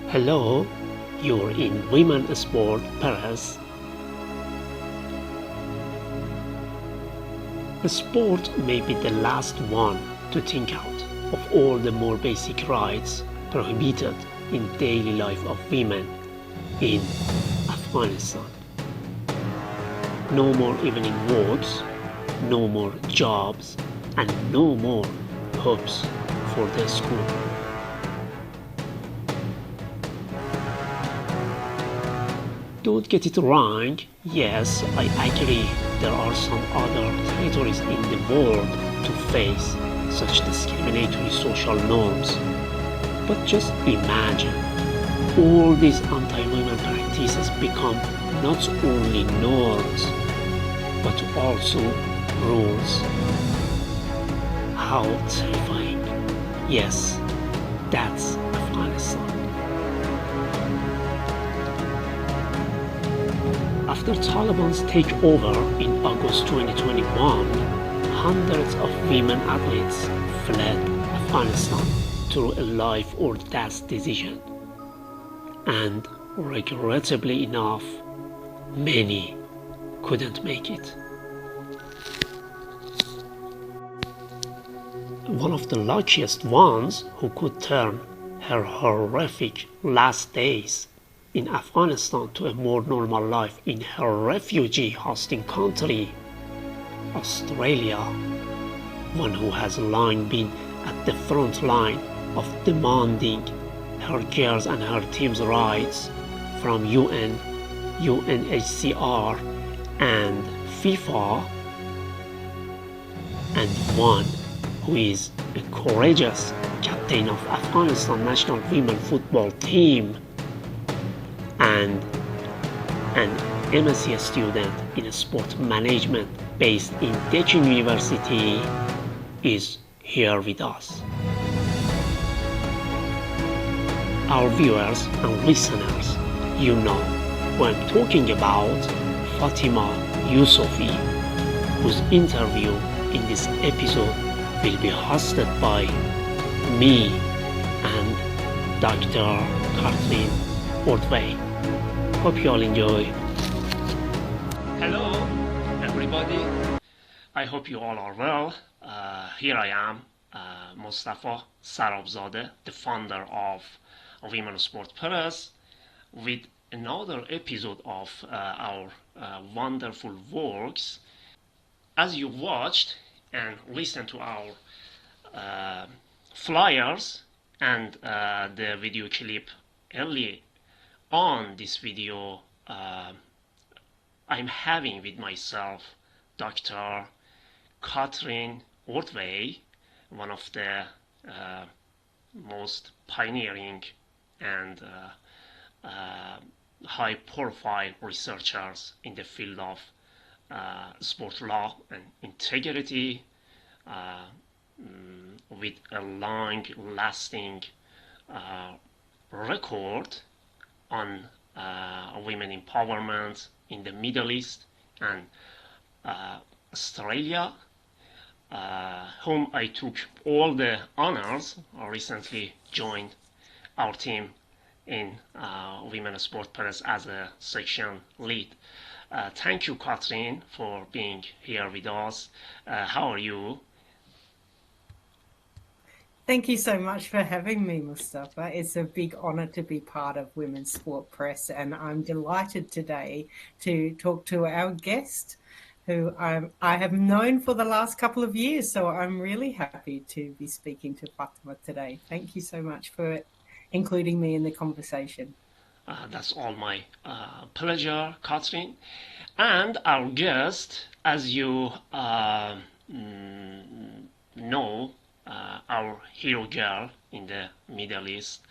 Hello, you're in Women Sport Paris. Sport may be the last one to think out of all the more basic rights prohibited in daily life of women in Afghanistan. No more evening walks, no more jobs, and no more hopes for the school. Don't get it wrong, yes, I agree there are some other territories in the world to face such discriminatory social norms. But just imagine, all these anti-women practices become not only norms, but also rules. How terrifying. Yes, that's Afghanistan. After Taliban's takeover in August 2021, hundreds of women athletes fled Afghanistan through a life or death decision. And regrettably enough, many couldn't make it. One of the luckiest ones who could turn her horrific last days in Afghanistan to a more normal life in her refugee hosting country, Australia, one who has long been at the front line of demanding her girls and her team's rights from UN, UNHCR, and FIFA, and one who is a courageous captain of Afghanistan national women football team, and an MSc student in sport management based in Deakin University, is here with us. Our viewers and listeners, you know who I'm talking about, Fatima Yousufi, whose interview in this episode will be hosted by me and Dr. Kathleen Ordway. Hope you all enjoy. Hello, everybody. I hope you all are well. Here I am, Mostafa, Sarabzadeh, the founder of Women Sport Paris, with another episode of our wonderful works. As you watched and listened to our flyers and the video clip early on this video, I'm having with myself Dr. Kathleen Ordway, one of the most pioneering and high-profile researchers in the field of sport law and integrity, with a long-lasting record on women empowerment in the Middle East and Australia, whom I took all the honors, recently joined our team in Women Sport Paris as a section lead. Thank you, Kathleen, for being here with us. How are you? Thank you so much for having me, Mostafa. It's a big honour to be part of Women's Sport Press, and I'm delighted today to talk to our guest, who I have known for the last couple of years. So I'm really happy to be speaking to Fatima today. Thank you so much for including me in the conversation. That's all my pleasure, Catherine. And our guest, as you know, our hero girl in the Middle East,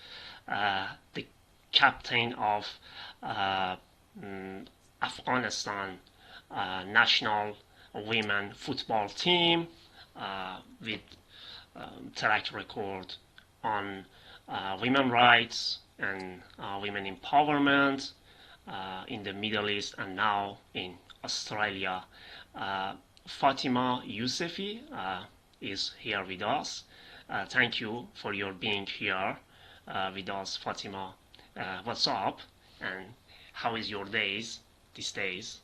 the captain of uh, Afghanistan national women football team with track record on women rights and women empowerment in the Middle East and now in Australia. Uh, Fatima Yousufi is here with us. Thank you for your being here with us, Fatima. What's up? And how is your days these days?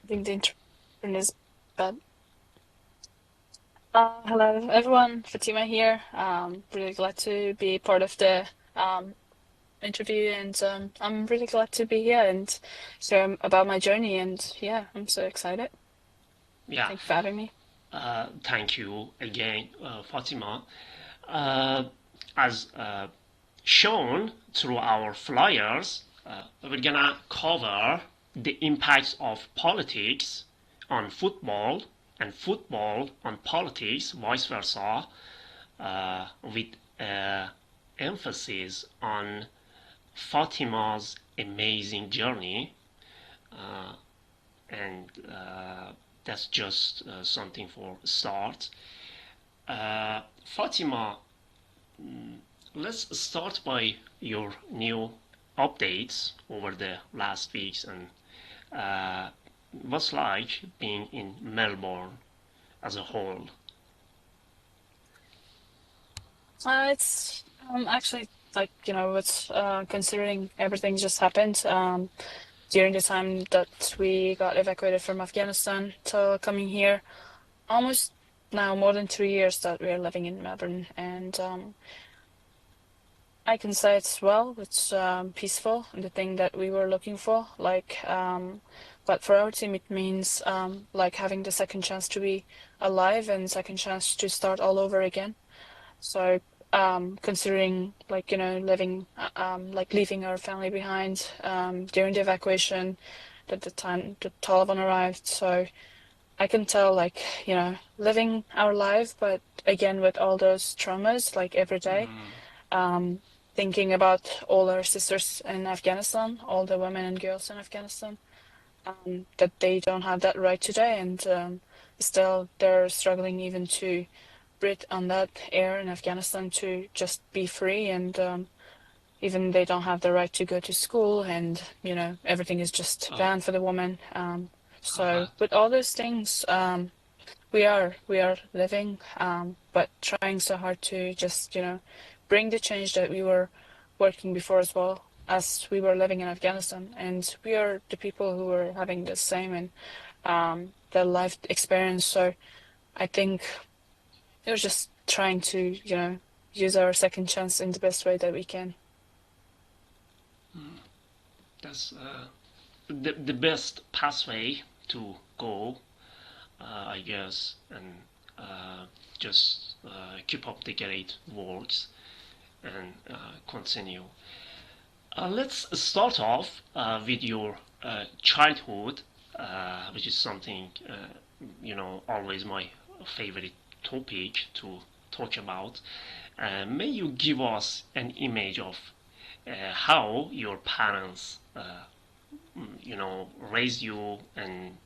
I think the internet is bad. Hello, everyone. Fatima here. Really glad to be part of the um, interview, and I'm really glad to be here and share about my journey. And yeah, I'm so excited. Yeah, Thank you for having me. thank you again, Fatima. Uh, as shown through our flyers, we're gonna cover the impacts of politics on football and football on politics, vice versa, with emphasis on Fatima's amazing journey, and that's just something for a start. Fatima, let's start by your new updates over the last weeks and uh, what's like being in Melbourne as a whole. It's actually like it's considering everything just happened during the time that we got evacuated from Afghanistan to coming here. Almost now more than 3 years that we're living in Melbourne, and I can say it's well, it's peaceful, and the thing that we were looking for. But for our team, it means like having the second chance to be alive and second chance to start all over again. So considering like living like leaving our family behind during the evacuation, that the time the Taliban arrived. So I can tell like living our life, but again with all those traumas like every day um, thinking about all our sisters in Afghanistan, all the women and girls in Afghanistan, that they don't have that right today, and still they're struggling even to breathe on that air in Afghanistan to just be free, and even they don't have the right to go to school, and everything is just Oh, banned for the woman. uh, So with all those things, we are living, but trying so hard to just bring the change that we were working before as well as we were living in Afghanistan, and we are the people who were having the same and the life experience. So I think it was just trying to use our second chance in the best way that we can. that's the best pathway to go, I guess, and just keep up the great works and continue. Let's start off with your childhood, which is something always my favorite topic to talk about. May you give us an image of how your parents, raised you, and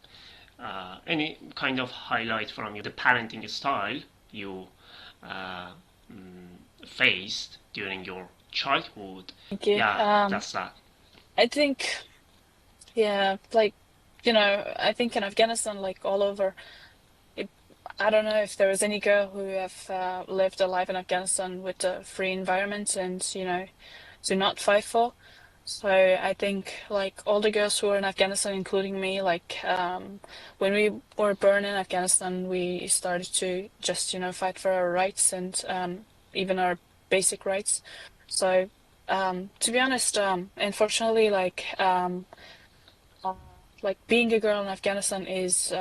any kind of highlight from the parenting style you uh, faced during your childhood. Thank you. Yeah, that's that. I think, yeah, like, I think in Afghanistan, like all over, it, I don't know if there is any girl who have lived a life in Afghanistan with a free environment and, to not fight for. So I think like all the girls who were in Afghanistan, including me, like when we were born in Afghanistan, we started to just, fight for our rights and even our basic rights. So to be honest, unfortunately, uh, like being a girl in Afghanistan is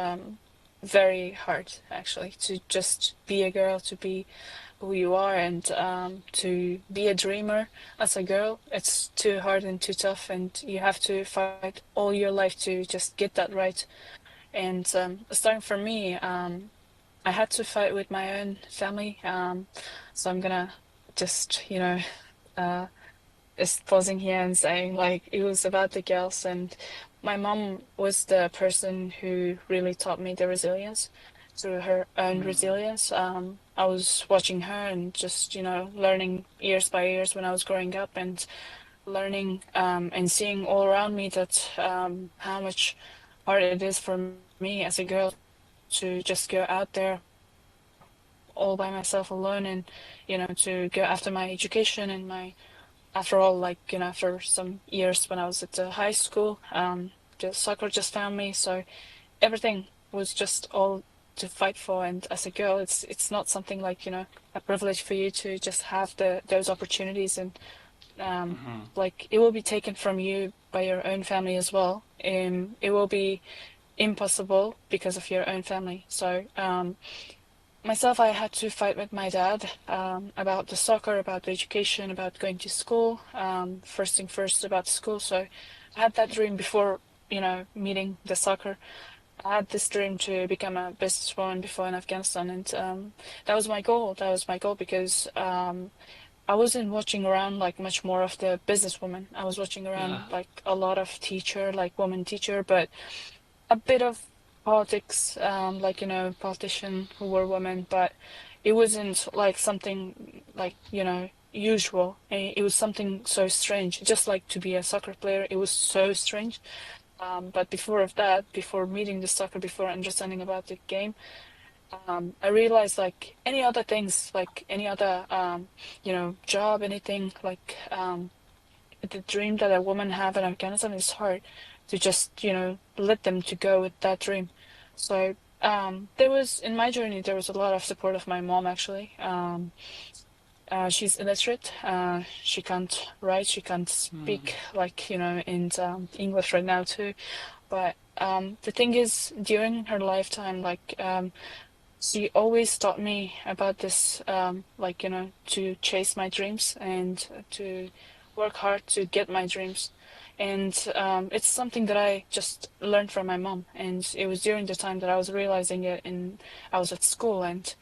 very hard actually to just be a girl, to be who you are, and to be a dreamer as a girl. It's too hard and too tough, and you have to fight all your life to just get that right. And starting for me, I had to fight with my own family. So I'm gonna just, uh, just pausing here and saying like it was about the girls, and my mom was the person who really taught me the resilience through her own resilience. I was watching her and just, learning years by years when I was growing up, and learning and seeing all around me that how much hard it is for me as a girl to just go out there all by myself alone, and to go after my education and my after all, after some years when I was at the high school, the soccer just found me. So everything was just all to fight for. And as a girl, it's not something like, a privilege for you to just have those opportunities, and like it will be taken from you by your own family as well. It will be impossible because of your own family. So myself, I had to fight with my dad about the soccer, about the education, about going to school. First thing first about school. So I had that dream before, meeting the soccer. I had this dream to become a businesswoman before in Afghanistan, and that was my goal. That was my goal because I wasn't watching around like much more of the businesswoman. I was watching Yeah. around like a lot of teacher, like woman teacher, but a bit of politics, like, politician who were women, but it wasn't like something like, usual. It was something so strange. Just like to be a soccer player, it was so strange. But before of that, before meeting the soccer, before understanding about the game, I realized like any other things, like any other, job, anything like the dream that a woman have in Afghanistan is hard to just, let them to go with that dream. So there was in my journey there was a lot of support of my mom actually. She's illiterate. She can't write. She can't speak like in English right now too. But the thing is, during her lifetime, like she always taught me about this, like, to chase my dreams and to work hard to get my dreams. And it's something that I just learned from my mom. And it was during the time that I was realizing it, and I was at school. And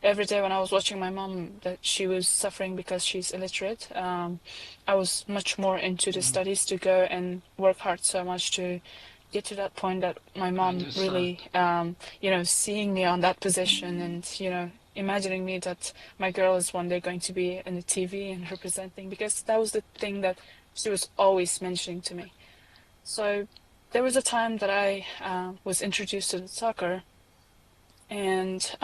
every day when I was watching my mom that she was suffering because she's illiterate, I was much more into the studies to go and work hard so much to get to that point that my I mom understand. really, seeing me on that position and, imagining me that my girl is one day going to be in the TV and representing, because that was the thing that she was always mentioning to me. So there was a time that I was introduced to the soccer, and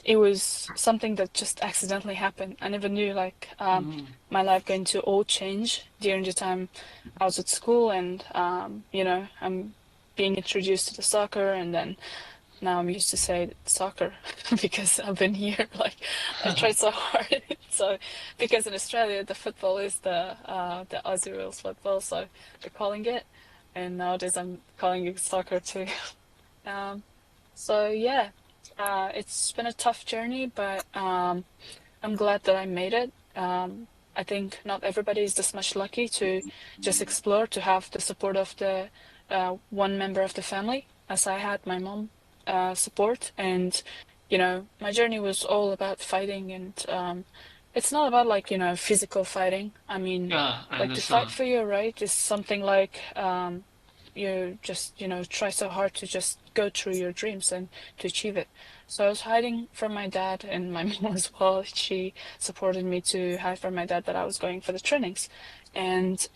it was something that just accidentally happened. I never knew like my life going to all change during the time I was at school, and I'm being introduced to the soccer, and then now I'm used to say soccer because I've been here. Like I tried so hard. So because in Australia the football is the Aussie rules football, so they're calling it, and nowadays I'm calling it soccer too. Um, so yeah, it's been a tough journey, but I'm glad that I made it. I think not everybody is this much lucky to just explore, to have the support of the one member of the family, as I had my mom support. And, my journey was all about fighting, and it's not about like, physical fighting. I mean, Yeah, I like to fight understand. for your right is something like you just, try so hard to just go through your dreams and to achieve it. So I was hiding from my dad and my mom as well. She supported me to hide from my dad that I was going for the trainings. And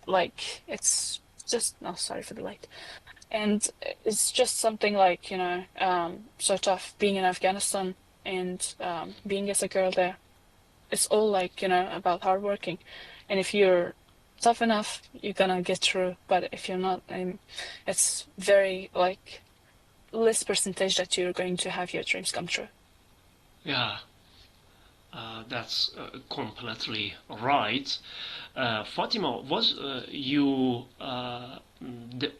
like it's just, oh, sorry for the light. And it's just something like, sort of being in Afghanistan and being as a girl there. It's all like, about hard working. And if you're tough enough, you're gonna get through. But if you're not, it's very like less percentage that you're going to have your dreams come true. Yeah, that's completely right. Fatima, was you the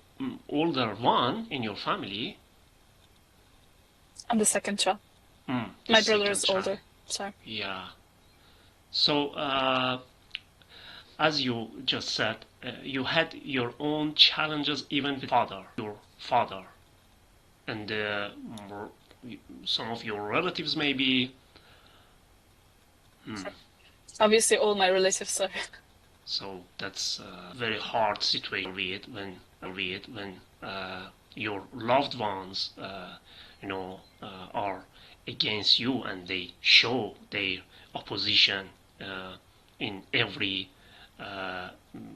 older one in your family? I'm the second child. The My brother second is child. older, so Yeah. So, as you just said, you had your own challenges even with your father, and some of your relatives maybe. obviously all my relatives. So So that's a very hard situation read when your loved ones, are against you and they show their opposition in every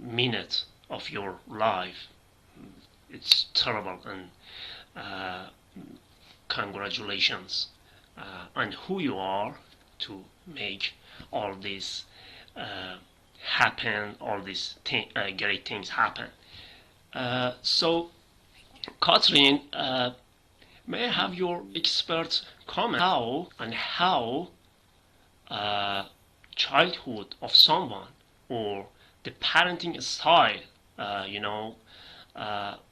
minute of your life. It's terrible, and uh, congratulations on who you are to make all this uh, happen, all these great things happen. So, Catherine, may I have your expert comment how uh, childhood of someone or the parenting style,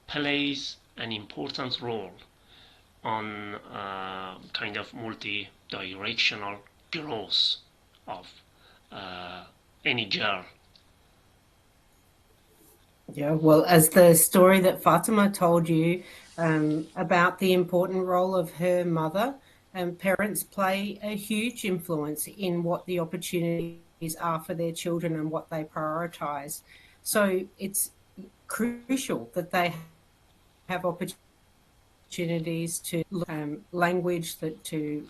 plays an important role on kind of multi-directional growth of uh, any girl. Yeah, well, as the story that Fatima told you about the important role of her mother, parents play a huge influence in what the opportunities are for their children and what they prioritize. So it's crucial that they have opportunities to language that to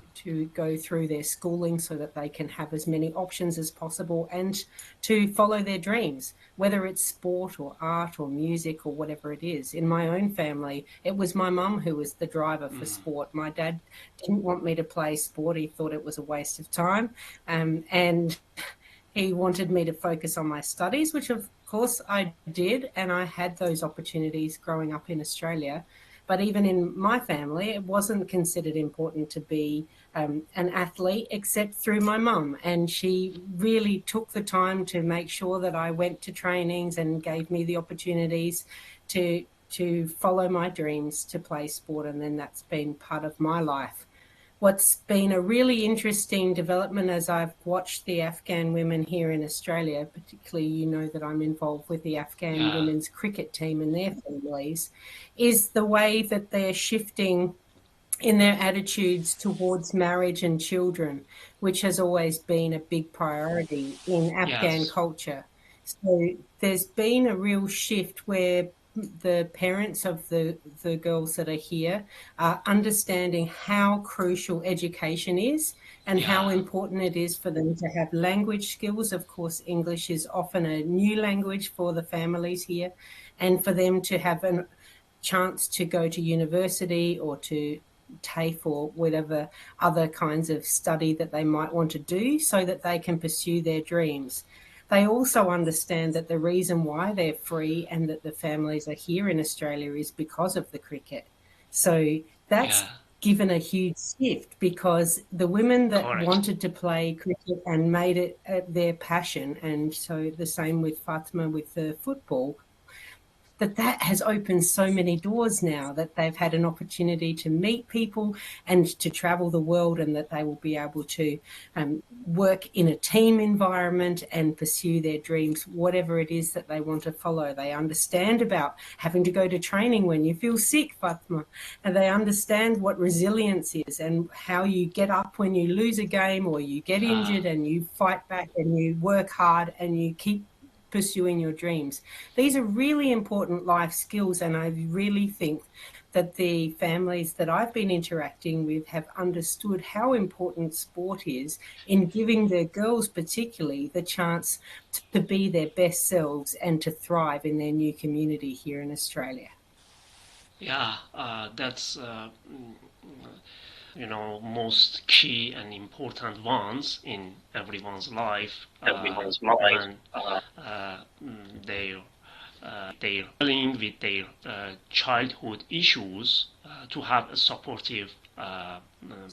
go through their schooling so that they can have as many options as possible and to follow their dreams, whether it's sport or art or music or whatever it is. In my own family, it was my mum who was the driver for sport. My dad didn't want me to play sport. He thought it was a waste of time, and he wanted me to focus on my studies, which of course I did, and I had those opportunities growing up in Australia. But even in my family, it wasn't considered important to be an athlete except through my mum. And she really took the time to make sure that I went to trainings and gave me the opportunities to follow my dreams to play sport. And then that's been part of my life. What's been a really interesting development as I've watched the Afghan women here in Australia, particularly you know that I'm involved with the Afghan Yeah, women's cricket team and their families, is the way that they're shifting in their attitudes towards marriage and children, which has always been a big priority in Afghan yes, culture. So there's been a real shift where the parents of the girls that are here are understanding how crucial education is and how yeah, important it is for them to have language skills. Of course, English is often a new language for the families here, and for them to have a chance to go to university or to TAFE or whatever other kinds of study that they might want to do so that they can pursue their dreams. They also understand that the reason why they're free and that the families are here in Australia is because of the cricket. So yeah, that's given a huge shift because the women that correct. wanted to play cricket and made it their passion, and so the same with Fatima with the football, that has opened so many doors now that they've had an opportunity to meet people and to travel the world, and that they will be able to work in a team environment and pursue their dreams, whatever it is that they want to follow. They understand about having to go to training when you feel sick, Fatma, and they understand what resilience is and how you get up when you lose a game or you get Yeah, injured and you fight back and you work hard and you keep pursuing your dreams. These are really important life skills, and I really think that the families that I've been interacting with have understood how important sport is in giving their girls, particularly, the chance to be their best selves and to thrive in their new community here in Australia. yeah, that's most key and important ones in everyone's life everyone's life. when their dealing with their childhood issues to have a supportive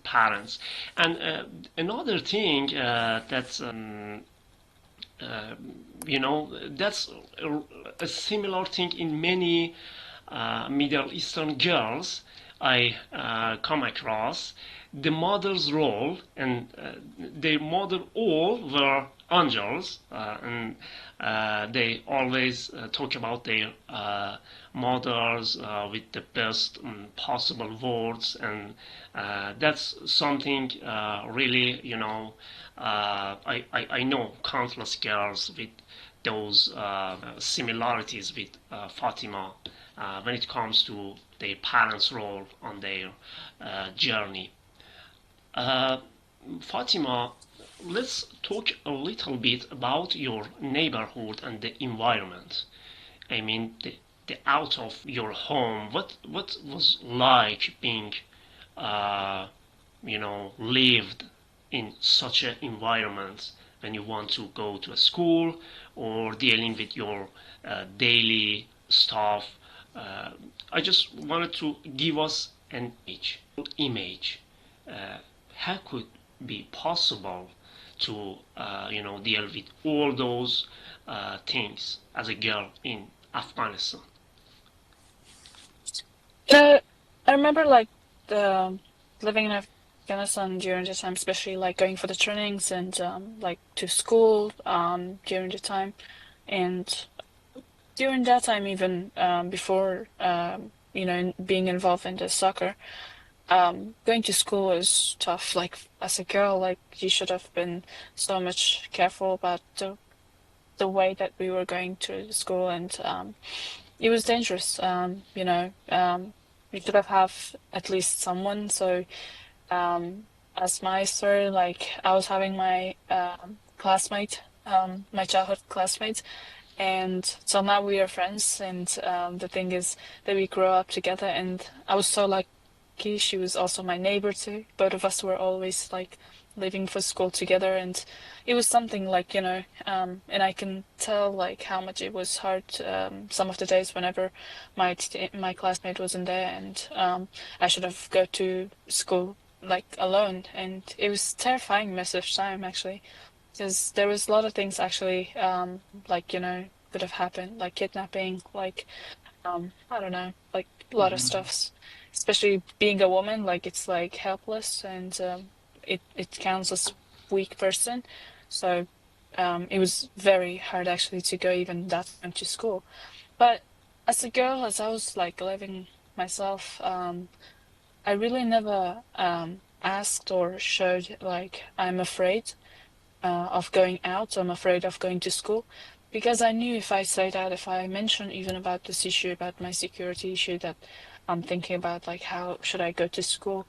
parents. And another thing that's uh, that's a similar thing in many Middle Eastern girls I come across. The mother's role, and their mother all were angels, and they always talk about their mothers with the best possible words, and that's something really, I know countless girls with those similarities with Fatima when it comes to their parents' role on their journey. Uh, Fatima, let's talk a little bit about your neighborhood and the environment. I mean, the out of your home. What was like being, lived in such an environment when you want to go to a school or dealing with your daily stuff. Uh, I just wanted to give us an image. Uh, how could be possible to deal with all those things as a girl in Afghanistan? Uh, I remember like the living in Afghanistan during the time, especially like going for the trainings and like to school during the time, and during that time even before being involved in the soccer, going to school is tough. Like as a girl, like you should have been so much careful about the way that we were going to school, and it was dangerous. We should have at least someone. So as my story, like I was having my classmate, my childhood classmate, and so now we are friends. And the thing is that we grow up together, and I was so lucky. She was also my neighbor too. Both of us were always like leaving for school together, and it was something like and I can tell like how much it was hard some of the days whenever my classmate wasn't there, and I should have go to school like alone, and it was terrifying most of the time actually, because there was a lot of things actually could have happened, like kidnapping, like I don't know, like a lot of Mm-hmm. stuffs. Especially being a woman, like it's like helpless, and it counts as weak person. So it was very hard actually to go even that time to school. But as a girl, as I was like living myself, I really never asked or showed like I'm afraid of going out. I'm afraid of going to school, because I knew if I say that, if I mention even about this issue, about my security issue, that I'm thinking about like how should I go to school,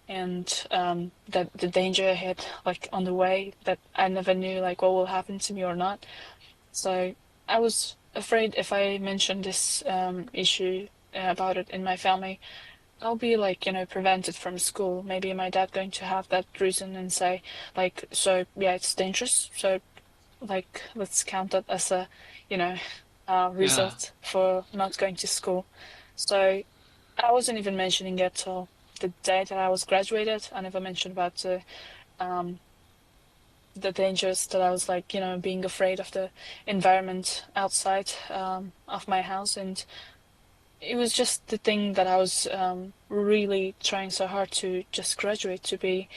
and that the danger ahead, like on the way, that I never knew like what will happen to me or not. So I was afraid if I mentioned this issue about it in my family, I'll be like, prevented from school. Maybe my dad going to have that reason and say, like, so yeah, it's dangerous. So like, let's count that as a, you know, Yeah. result for not going to school. So I wasn't even mentioning it till the day that I was graduated. I never mentioned about um, the dangers that I was like, being afraid of the environment outside of my house. And it was just the thing that I was really trying so hard to just graduate, to be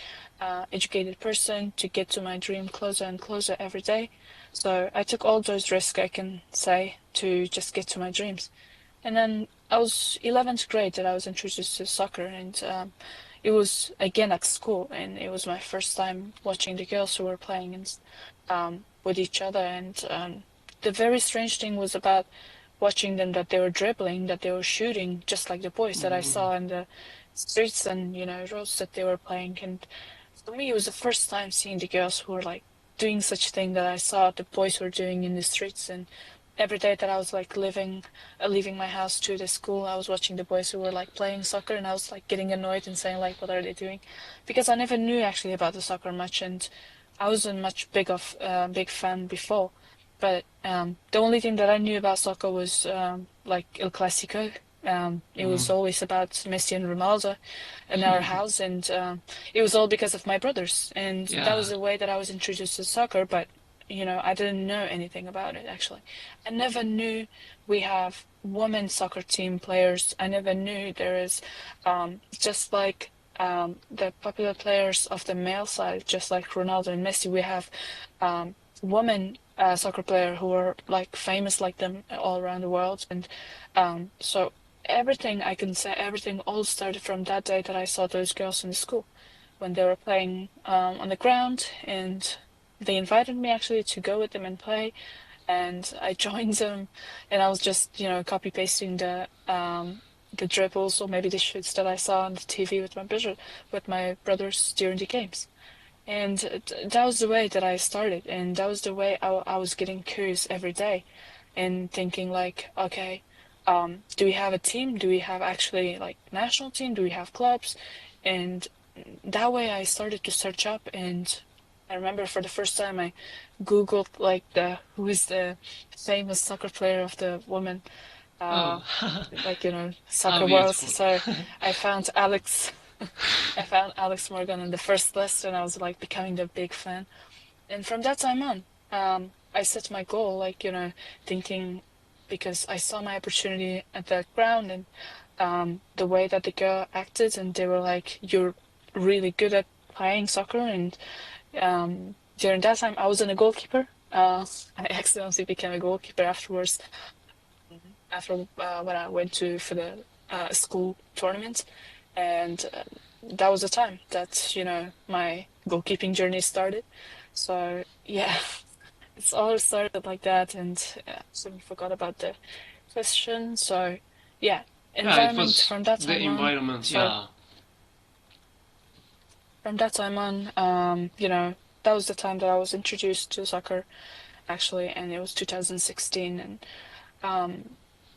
educated person, to get to my dream closer and closer every day. So I took all those risks, I can say, to just get to my dreams. And then I was 11th grade that I was introduced to soccer, and it was again at school, and it was my first time watching the girls who were playing and with each other. And the very strange thing was about watching them, that they were dribbling, that they were shooting, just like the boys that I Mm-hmm. saw in the streets and roads that they were playing. And for me, it was the first time seeing the girls who were like doing such thing that I saw the boys were doing in the streets. And every day that I was like leaving my house to the school, I was watching the boys who were like playing soccer, and I was like getting annoyed and saying like, what are they doing? Because I never knew actually about the soccer much, and I wasn't much big fan before. But the only thing that I knew about soccer was like El Clasico. It was Mm. always about Messi and Ronaldo in our house, and it was all because of my brothers. And that Yeah. was the way that I was introduced to soccer. But I didn't know anything about it actually. I never knew we have women's soccer team players. I never knew there is just like the popular players of the male side, just like Ronaldo and Messi. We have women soccer player who are like famous like them all around the world, and so everything I can say, everything all started from that day that I saw those girls in the school when they were playing on the ground, and they invited me actually to go with them and play, and I joined them, and I was just copy pasting the dribbles or maybe the shoots that I saw on the TV with my brothers during the games. And that was the way that I started, and that was the way I was getting curious every day and thinking like, okay, do we have a team? Do we have actually like national team? Do we have clubs? And that way I started to search up, and I remember for the first time I Googled like the who is the famous soccer player of the women, uh, Oh, like how soccer world. beautiful. So I found Alex. I found Alex Morgan on the first list, and I was like becoming a big fan. And from that time on, I set my goal, like thinking because I saw my opportunity at the ground, and the way that the girl acted, and they were like, "You're really good at playing soccer." And during that time, I wasn't a goalkeeper. I accidentally became a goalkeeper afterwards, after when I went to for the school tournament, and that was the time that my goalkeeping journey started. So yeah, it's all started like that, and so we forgot about the question. So yeah, Yeah, it environment was from that the time on. environment. So Yeah. from that time on, that was the time that I was introduced to soccer actually, and it was 2016, and um,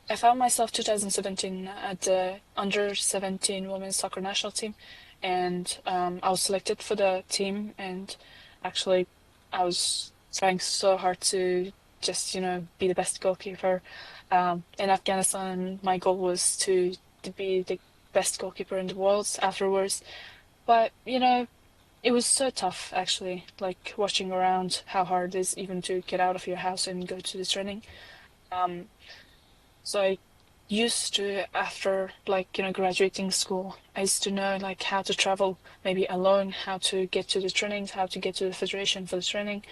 I found myself 2017 at the under 17 women's soccer national team, and I was selected for the team. And actually, I was trying so hard to just be the best goalkeeper in Afghanistan. And my goal was to be the best goalkeeper in the world afterwards. But it was so tough actually, like watching around how hard it is even to get out of your house and go to the training. Um, so I used to, after like, graduating school, I used to know like how to travel maybe alone, how to get to the trainings, how to get to the federation for the training.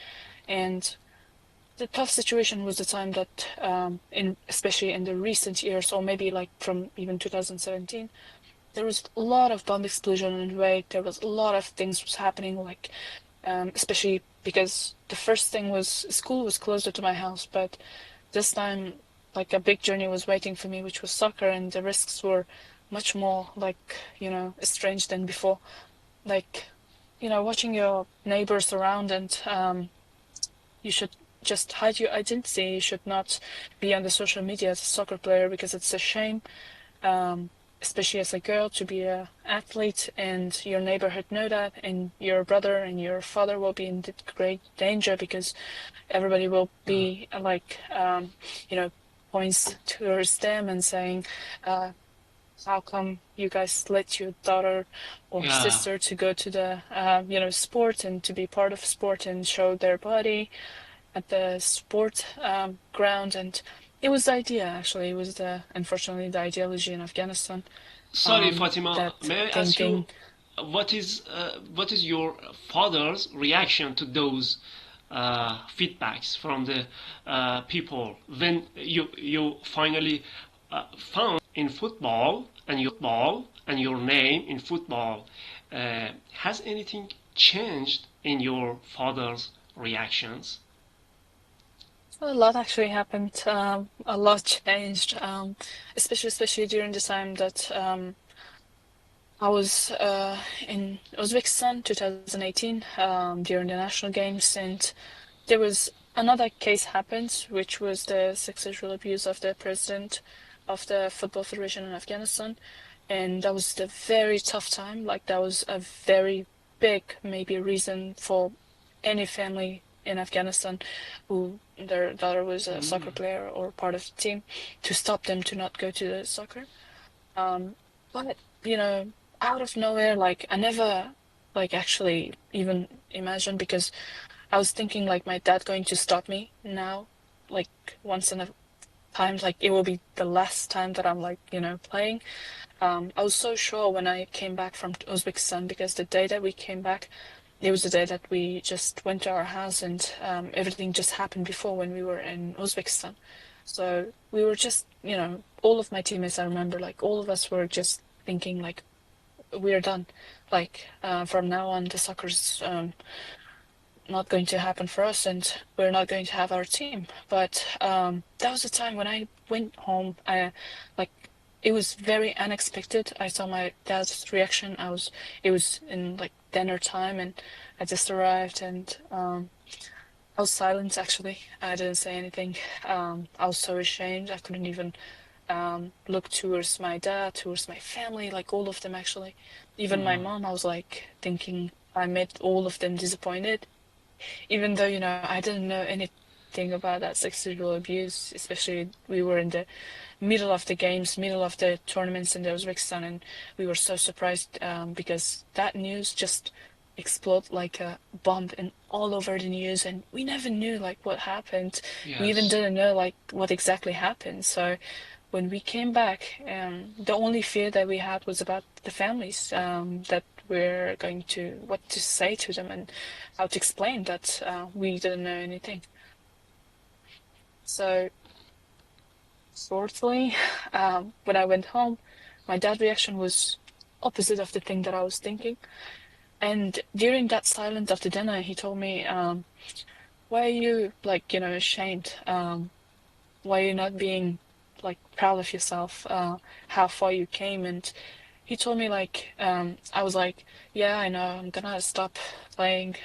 And the tough situation was the time that, especially in the recent years, or maybe like from even 2017, there was a lot of bomb explosion in Kuwait. There was a lot of things was happening, like especially because the first thing was school was closer to my house, but this time like a big journey was waiting for me, which was soccer, and the risks were much more like strange than before. Like watching your neighbors around, and you should just hide your identity. You should not be on the social media as a soccer player because it's a shame, um, especially as a girl, to be an athlete, and your neighborhood know that, and your brother and your father will be in great danger because everybody will Uh, be like, points towards them and saying, uh, how come you guys let your daughter or yeah. sister to go to the, sport and to be part of sport and show their body at the sport ground? And it was the idea, actually. It was unfortunately, the ideology in Afghanistan, Sorry, Fatima. that May I ask you, thinking. what is your father's reaction to those feedbacks from the people when you finally found in football and your name in football? Has anything changed in your father's reactions? A lot actually happened. A lot changed, especially during the time that I was in Uzbekistan 2018 during the national games, and there was another case happened, which was the sexual abuse of the president of the Football Federation in Afghanistan, and that was the very tough time. Like that was a very big maybe reason for any family in Afghanistan who their daughter was a soccer player or part of the team, to stop them to not go to the soccer. Um, but you know, out of nowhere, like I never like actually even imagined, because I was thinking like my dad going to stop me now, like once in a time, like it will be the last time that I'm like, playing. I was so sure when I came back from Uzbekistan, because the day that we came back, it was the day that we just went to our house, and everything just happened before when we were in Uzbekistan. So we were just, all of my teammates, I remember, like all of us were just thinking like, we're done. Like from now on, the soccer's not going to happen for us, and we're not going to have our team. But that was the time when I went home. Like it was very unexpected. I saw my dad's reaction. It was in like dinner time, and I just arrived, and I was silent actually. I didn't say anything. I was so ashamed. I couldn't even look towards my dad, towards my family, like all of them actually. Even my mom, I was like thinking I made all of them disappointed, even though, I didn't know anything about that sexual abuse, especially we were in the middle of the games, middle of the tournaments in the Uzbekistan, and we were so surprised because that news just exploded like a bomb and all over the news, and we never knew like what happened. We even Yes. didn't know like what exactly happened. So when we came back, the only fear that we had was about the families, that we're going to, what to say to them and how to explain that we didn't know anything. So fourthly, when I went home, my dad's reaction was opposite of the thing that I was thinking. And during that silence of the dinner, he told me, why are you like, ashamed? Why are you not being like proud of yourself, how far you came? And he told me like, I was like, yeah, I know, I'm gonna stop playing.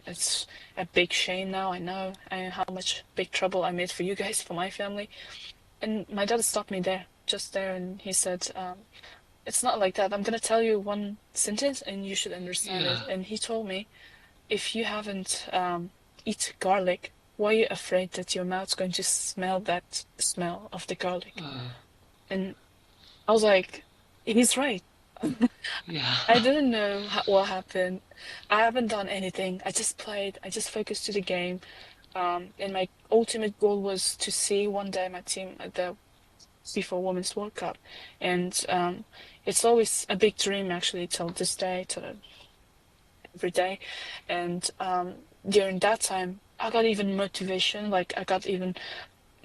It's a big shame now, I know, and how much big trouble I made for you guys, for my family. And my dad stopped me there, just there, and he said, it's not like that. I'm gonna tell you one sentence and you should understand Yeah. it. And he told me, if you haven't eat garlic, why are you afraid that your mouth's going to smell that smell of the garlic? Uh, And I was like, he's right. yeah. I didn't know what happened. I haven't done anything. I just played. I just focused to the game. And my ultimate goal was to see one day my team at the FIFA Women's World Cup. And it's always a big dream, actually, till this day, till every day. And during that time, I got even motivation. Like I got even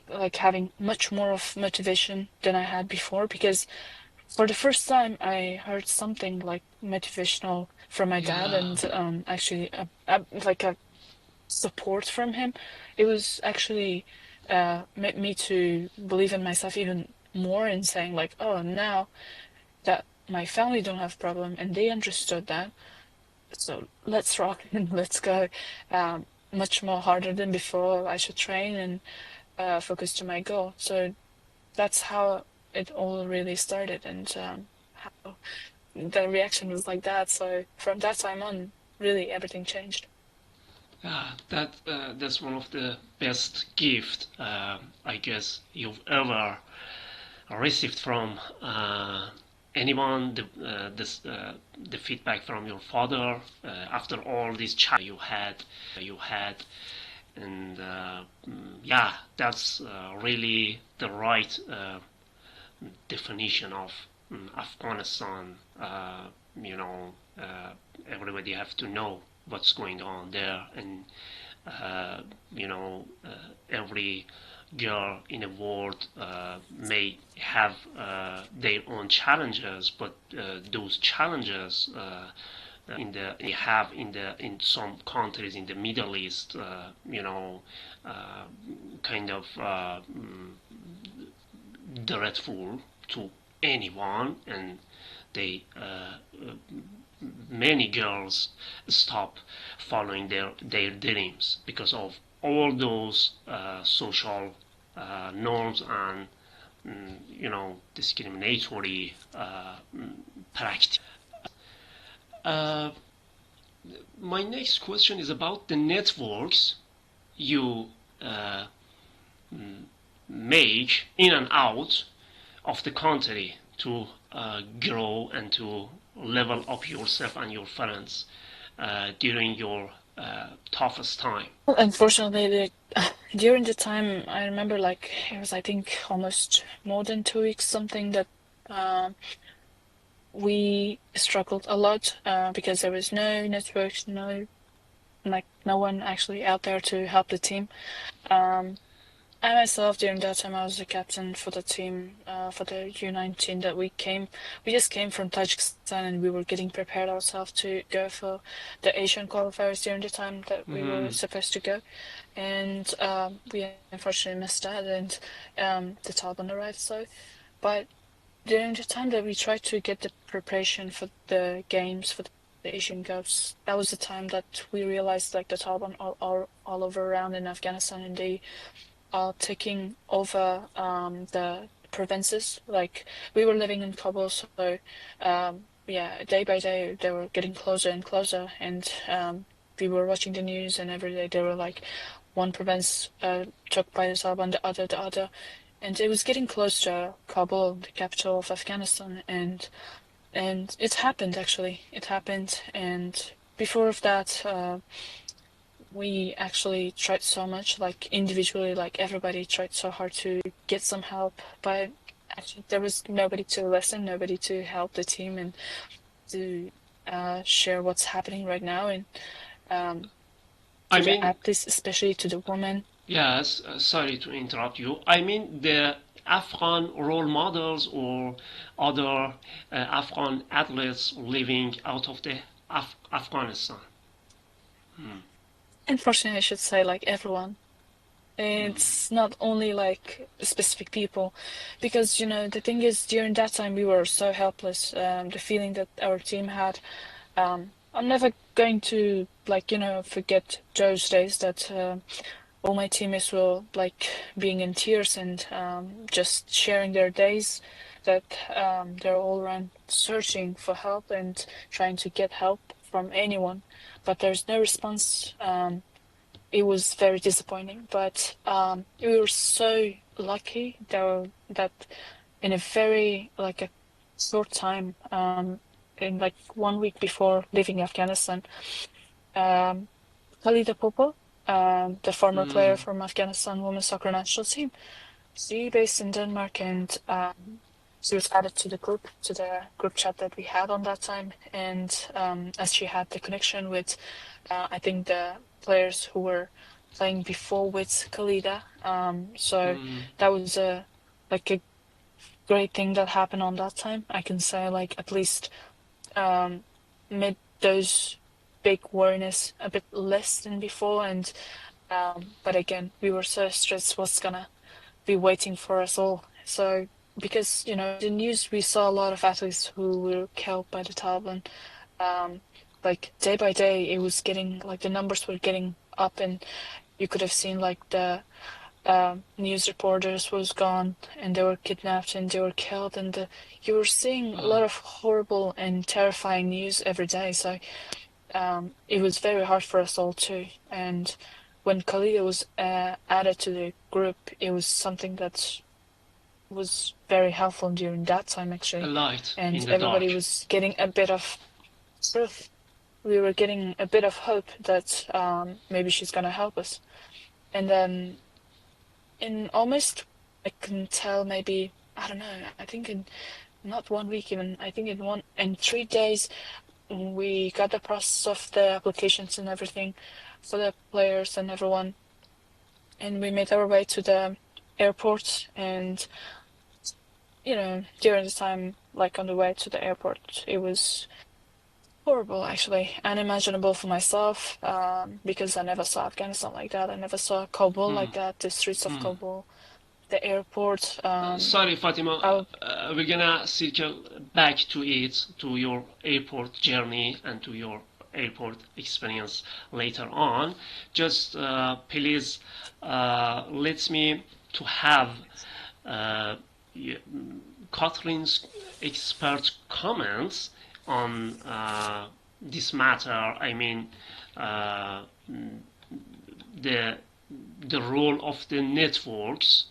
like having much more of motivation than I had before, because for the first time I heard something like motivational from my dad, Yeah. and actually like a support from him. It was actually made me to believe in myself even more, and saying like, oh, now that my family don't have problem and they understood that, so let's rock and let's go. Much more harder than before. I should train and focus to my goal. So that's how it all really started, and how the reaction was like that. So from that time on, really everything changed. Yeah, that's one of the best gift I guess you've ever received from anyone. The feedback from your father after all this chat you had, and yeah, that's really the right definition of Afghanistan. You know, everybody have to know what's going on there, and uh, you know, every girl in the world may have their own challenges, but those challenges in some countries in the Middle East, uh, kind of dreadful to anyone, and they many girls stop following their dreams because of all those social norms and discriminatory practice. Uh, my next question is about the networks. you make in and out of the country to grow and to level up yourself and your friends during your toughest time? Well, unfortunately, during the time, I remember like it was, I think, almost more than 2 weeks, something that um, we struggled a lot because there was no network, no one actually out there to help the team. Um, I myself, during that time, I was the captain for the team, for the U19 that we came. We just came from Tajikistan and we were getting prepared ourselves to go for the Asian qualifiers during the time that we were Mm-hmm. supposed to go. And we unfortunately missed that, and the Taliban arrived. So, but during the time that we tried to get the preparation for the games, for the Asian Cups, that was the time that we realized like the Taliban are all over around in Afghanistan, and they are taking over the provinces. Like we were living in Kabul, so yeah, day by day they were getting closer and closer, and we were watching the news, and every day they were like one province took by the Taliban, the other, and it was getting close to Kabul, the capital of Afghanistan, and it happened actually. It happened, and before of that. We actually tried so much, like individually, like everybody tried so hard to get some help, but actually there was nobody to listen, nobody to help the team and to share what's happening right now, and um, I to the mean, athletes, especially to the women. yes, sorry to interrupt you. I mean, the Afghan role models or other Afghan athletes living out of the Afghanistan. Hmm. Unfortunately, I should say like everyone. Hmm. It's not only like specific people, because the thing is, during that time we were so helpless. The feeling that our team had, I'm never going to like forget those days that all my teammates were like being in tears and just sharing their days that they're all around searching for help and trying to get help from anyone, but there's no response. It was very disappointing, but we were so lucky that in a very like a short time, in like 1 week before leaving Afghanistan, um, Khalida Popo, the former Hmm. player from Afghanistan women's soccer national team, she based in Denmark, and she was added to the group chat that we had on that time. And as she had the connection with, I think the players who were playing before with Khalida, so Hmm. that was a great thing that happened on that time. I can say like at least um, made those big worriness a bit less than before. And but again, we were so stressed what's gonna be waiting for us all. So because the news, we saw a lot of athletes who were killed by the Taliban. Um, like day by day, it was getting like the numbers were getting up, and you could have seen like the news reporters was gone and they were kidnapped and they were killed, and you were seeing a lot of horrible and terrifying news every day. So it was very hard for us all too. And when Khalida was added to the group, it was something that was very helpful during that time A actually, light in and the everybody dark. was getting a bit of truth. We were getting a bit of hope that maybe she's gonna help us. And then in almost, I can tell, maybe, I don't know, I think in not 1 week even, I think in 3 days we got the process of the applications and everything for the players and everyone, and we made our way to the airport. And during the time, like on the way to the airport, it was horrible, actually, unimaginable for myself, because I never saw Afghanistan like that. I never saw Kabul Hmm. like that, the streets of Hmm. Kabul, the airport. Sorry, Fatima. I We're gonna circle back to it, to your airport journey and to your airport experience later on. Just please let me to have uh, Catherine's expert comments on this matter. I mean, uh, the the role of the networks,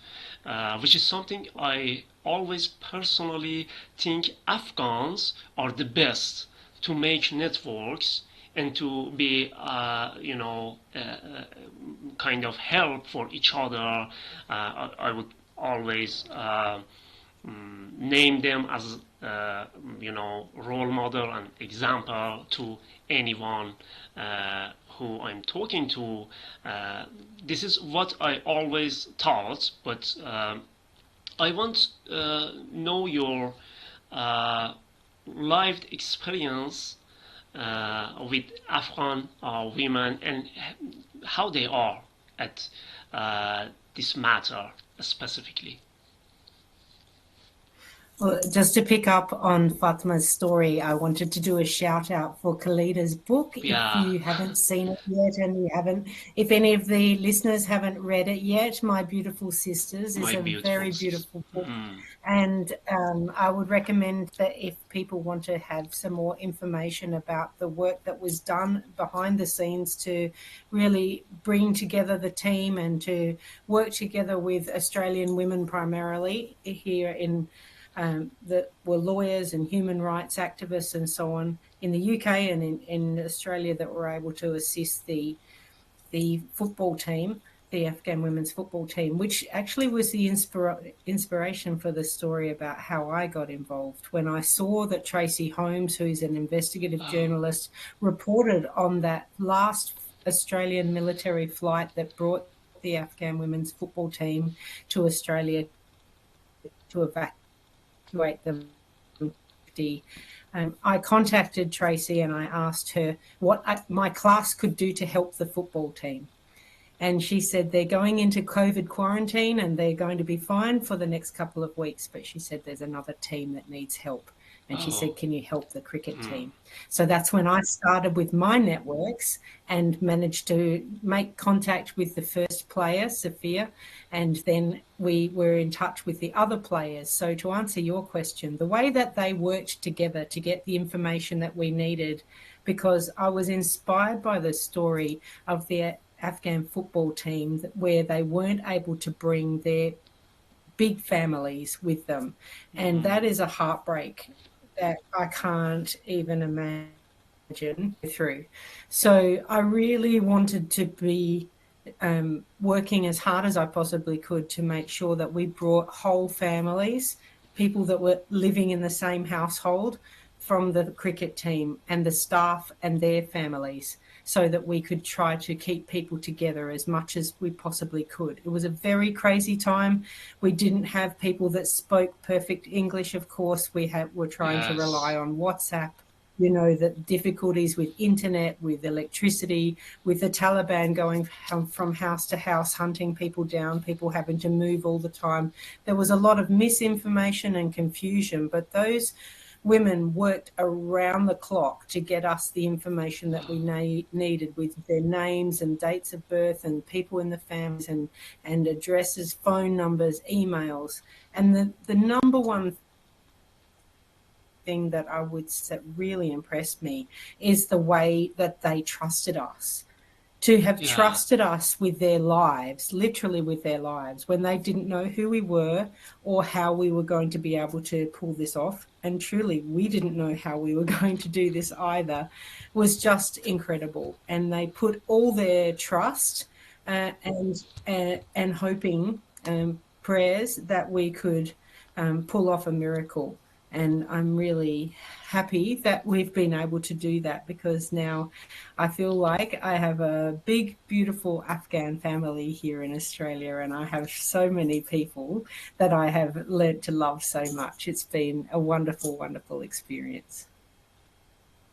which is something I always personally think Afghans are the best to make networks and to be, kind of help for each other. I would always name them as role model and example to anyone who I'm talking to. This is what I always thought, but I want know your lived experience with Afghan women and how they are at this matter specifically. Well, just to pick up on Fatma's story, I wanted to do a shout out for Khalida's book. If Yeah, you haven't seen it yet and if any of the listeners haven't read it yet, My Beautiful Sisters is my a beautiful very sister. beautiful book. And I would recommend that if people want to have some more information about the work that was done behind the scenes to really bring together the team and to work together with Australian women primarily here that were lawyers and human rights activists and so on in the UK and in Australia that were able to assist the football team, the Afghan women's football team, which actually was the inspiration for the story about how I got involved. When I saw that Tracy Holmes, who's an investigative Oh, journalist, reported on that last Australian military flight that brought the Afghan women's football team to Australia to evacuate them. I contacted Tracy and I asked her what my class could do to help the football team. And she said they're going into COVID quarantine and they're going to be fine for the next couple of weeks. But she said there's another team that needs help. And she oh, said, can you help the cricket team? So that's when I started with my networks and managed to make contact with the first player, Sophia, and then we were in touch with the other players. So to answer your question, the way that they worked together to get the information that we needed, because I was inspired by the story of the Afghan football team where they weren't able to bring their big families with them. And that is a heartbreak that I can't even imagine through. So I really wanted to be working as hard as I possibly could to make sure that we brought whole families, people that were living in the same household, from the cricket team and the staff and their families, so that we could try to keep people together as much as we possibly could. It was a very crazy time. We didn't have people that spoke perfect English, of course. Were trying to rely yes. on WhatsApp. The difficulties with internet, with electricity, with the Taliban going from house to house, hunting people down, people having to move all the time. There was a lot of misinformation and confusion, but those women worked around the clock to get us the information that we needed, with their names and dates of birth and people in the families and addresses, phone numbers, emails. And the number one thing that I would say that really impressed me is the way that they trusted us. To have Yeah, trusted us with their lives, literally with their lives, when they didn't know who we were or how we were going to be able to pull this off. And truly, we didn't know how we were going to do this either, was just incredible. And they put all their trust and hoping, prayers that we could pull off a miracle. And I'm really happy that we've been able to do that, because now I feel like I have a big, beautiful Afghan family here in Australia, and I have so many people that I have learnt to love so much. It's been a wonderful, wonderful experience.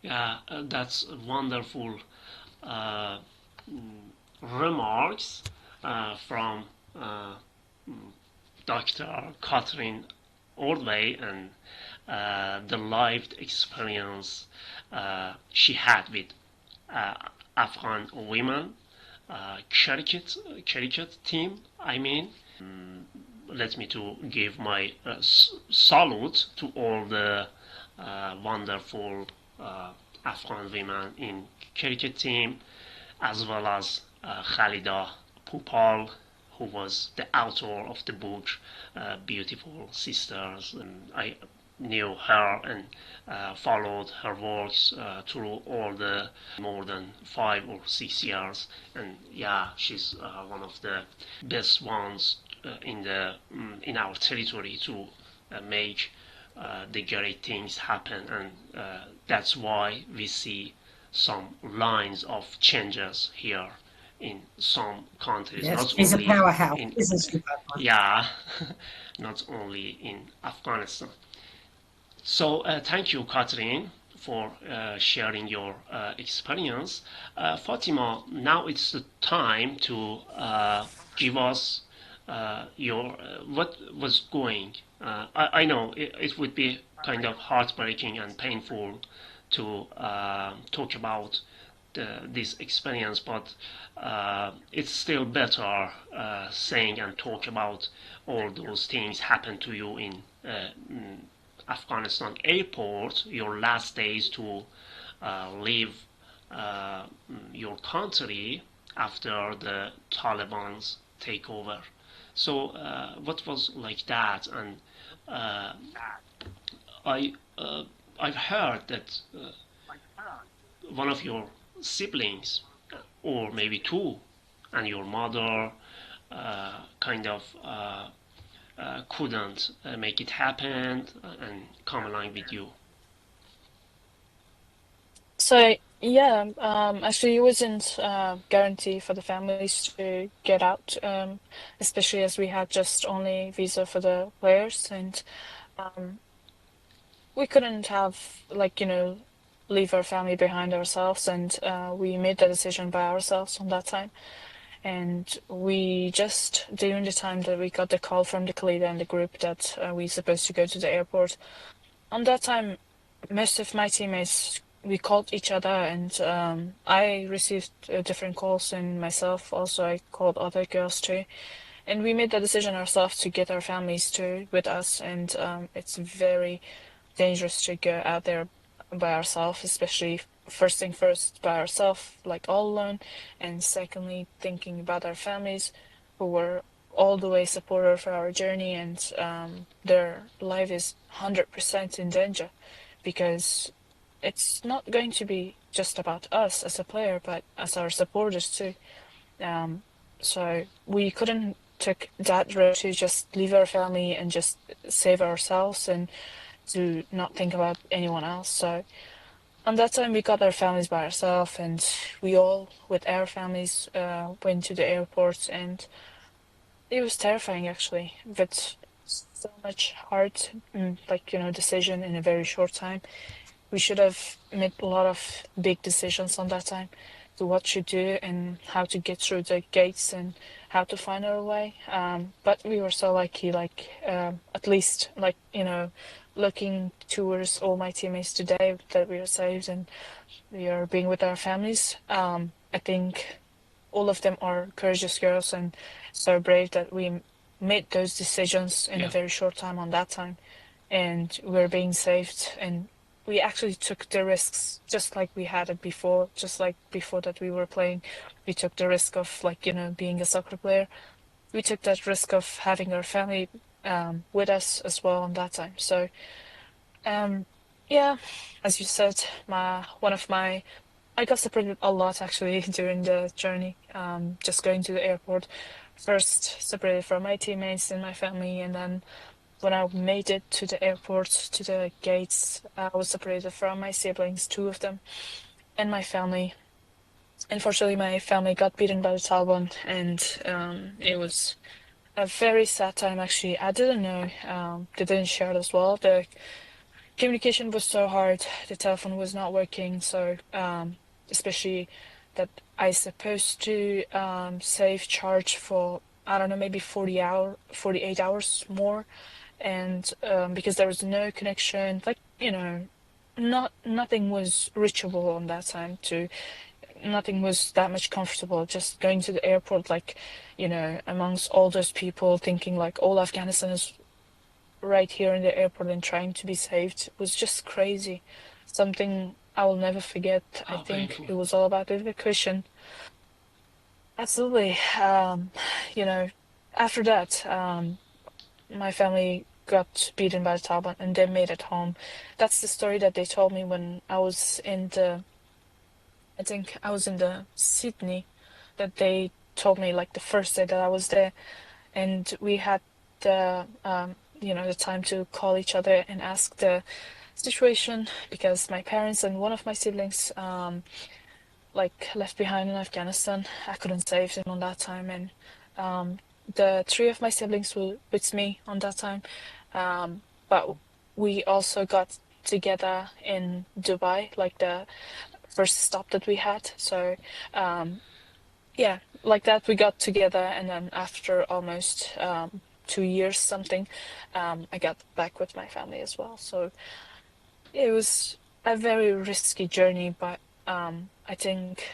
yeah, that's wonderful uh, remarks from uh, Dr. Catherine Ordway and the lived experience she had with uh, Afghan women cricket team. I mean, let me to give my salute to all the wonderful Afghan women in cricket team, as well as Khalida Paul, who was the author of the book Beautiful Sisters. And I knew her and followed her works through all the more than 5 or 6 years. And yeah, she's one of the best ones in our territory to make the great things happen. And that's why we see some lines of changes here in some countries, Yes, not she's a only powerhouse, in, isn't she, Fatima? yeah, not only in Afghanistan. So thank you, Catherine, for sharing your experience. Fatima, now it's the time to give us your what was going. I know it would be kind of heartbreaking and painful to talk about this experience, but it's still better saying and talk about all those things happened to you in Afghanistan airport, your last days to leave uh, your country after the Taliban's takeover. So what was like that? And uh, I I've heard that one of your siblings, or maybe two, and your mother kind of couldn't make it happen and come along with you. So yeah, actually, it wasn't guarantee for the families to get out, especially as we had just only visa for the players, and um, we couldn't have like leave our family behind ourselves, and we made the decision by ourselves on that time. And we just during the time that we got the call from the Khalida and the group that we supposed to go to the airport. On that time, most of my teammates we called each other, and I received different calls, and myself also I called other girls too, and we made the decision ourselves to get our families too with us. And it's very dangerous to go out there by ourselves, especially first thing first by ourselves, like all alone, and secondly thinking about our families who were all the way supportive for our journey, and their life is 100% in danger because it's not going to be just about us as a player, but as our supporters too. Um, so we couldn't take that road to just leave our family and just save ourselves and to not think about anyone else. So on that time, we got our families by ourselves, and we all, with our families, went to the airport, and it was terrifying actually, but so much hard, like decision in a very short time. We should have made a lot of big decisions on that time to what to do and how to get through the gates and how to find our way. But we were so lucky, like at least like looking towards all my teammates today that we are saved and we are being with our families. I think all of them are courageous girls and so brave that we made those decisions in a Yeah. very short time on that time, and we're being saved. And we actually took the risks just like we had it before, just like before that we were playing. We took the risk of like being a soccer player. We took that risk of having our family with us as well on that time. So um, yeah, as you said, my one of my I got separated a lot actually during the journey. Just going to the airport, first separated from my teammates and my family, and then when I made it to the airport, to the gates, I was separated from my siblings, two of them, and my family. Unfortunately, my family got beaten by the Taliban, and it was a very sad time actually. I didn't know. They didn't share it as well. The communication was so hard. The telephone was not working. So especially that I supposed to save charge for I don't know maybe 48 hours more, and because there was no connection, like nothing was reachable on that time. To nothing was that much comfortable. Just going to the airport, like amongst all those people, thinking like all Afghanistan is right here in the airport and trying to be saved was just crazy. Something I will never forget. I Oh, think painful. it was all about evacuation. Absolutely. You know, after that, my family got beaten by the Taliban and they made it home. That's the story that they told me when I was in the, I think I was in the Sydney, that they told me like the first day that I was there, and we had the time to call each other and ask the situation because my parents and one of my siblings like left behind in Afghanistan. I couldn't save them on that time, and um, the three of my siblings were with me on that time. But we also got together in Dubai, like the first stop that we had. So um, yeah, like that we got together, and then after almost 2 years something, I got back with my family as well. So it was a very risky journey, but I think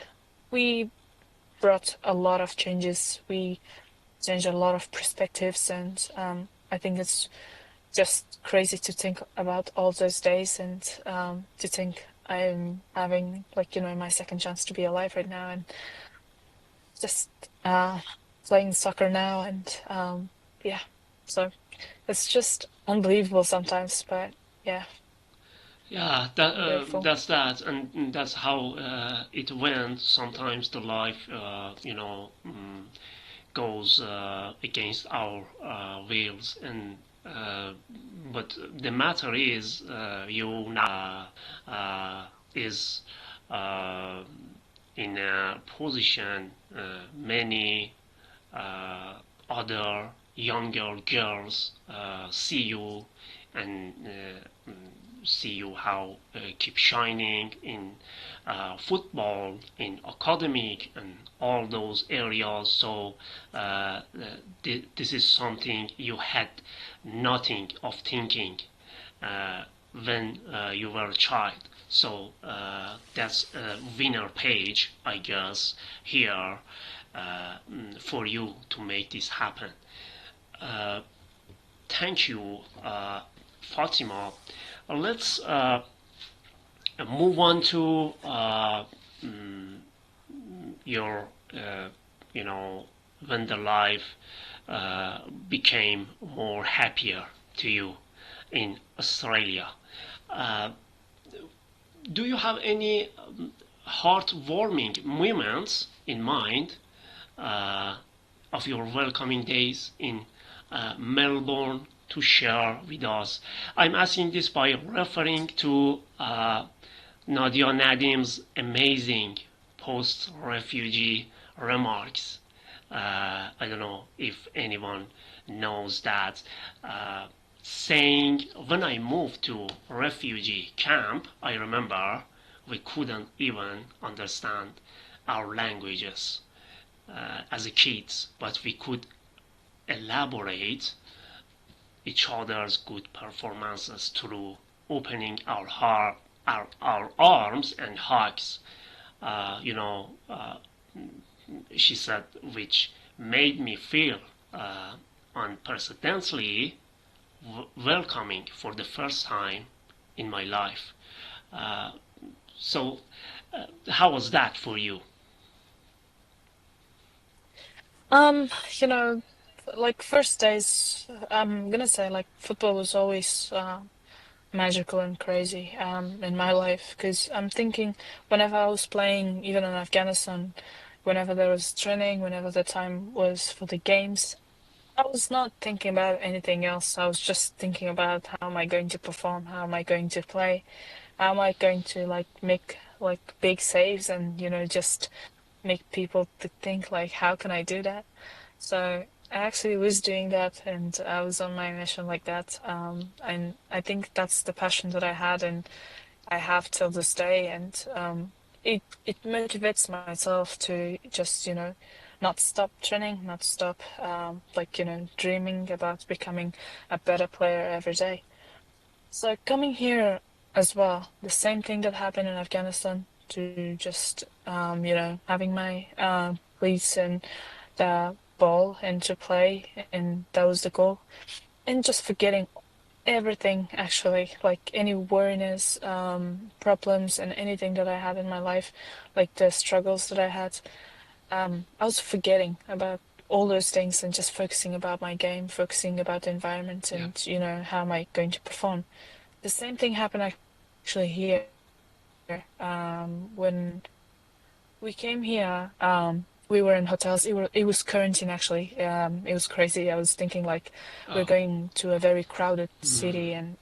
we brought a lot of changes. We changed a lot of perspectives, and I think it's just crazy to think about all those days and to think I'm having like my second chance to be alive right now and just playing soccer now and yeah. So it's just unbelievable sometimes, but yeah, Yeah, I'm grateful. that's that, and that's how it went. Sometimes the life, goes against our wills, and but the matter is, you now is uh, in a position many other younger girls see you and see you how keep shining in football, in academic, and all those areas. So this is something you had nothing of thinking when you were a child. So that's a winner page, I guess, here for you to make this happen. Uh, Thank you, Fatima. Let's move on to mm, your, you know, when the life became more happier to you in Australia. Uh, do you have any heartwarming moments in mind uh, of your welcoming days in Melbourne to share with us? I'm asking this by referring to Nadia Nadim's amazing post refugee remarks. I don't know if anyone knows that. Saying, when I moved to refugee camp, I remember we couldn't even understand our languages as a kids, but we could elaborate each other's good performances through opening our heart, our arms and hugs. Uh, you know, uh, she said, which made me feel unprecedentedly welcoming for the first time in my life. Uh, so, how was that for you? Um, you know, like first days, I'm gonna say like football was always magical and crazy in my life because I'm thinking whenever I was playing, even in Afghanistan, whenever there was training, whenever the time was for the games, I was not thinking about anything else. I was just thinking about how am I going to perform, how am I going to play, how am I going to like make like big saves and just make people to think like how can I do that? So I actually was doing that and I was on my mission like that. And I think that's the passion that I had and I have till this day. And it motivates myself to just, not stop training, not stop like, dreaming about becoming a better player every day. So coming here as well, the same thing that happened in Afghanistan to just having my cleats and the ball into play, and that was the goal. And just forgetting everything actually, like any worriness, problems, and anything that I had in my life, like the struggles that I had. I was forgetting about all those things and just focusing about my game, focusing about the environment Yeah. and, how am I going to perform. The same thing happened actually here. When we came here, we were in hotels. It was quarantine actually. It was crazy. I was thinking like we're Oh. going to a very crowded Mm. city and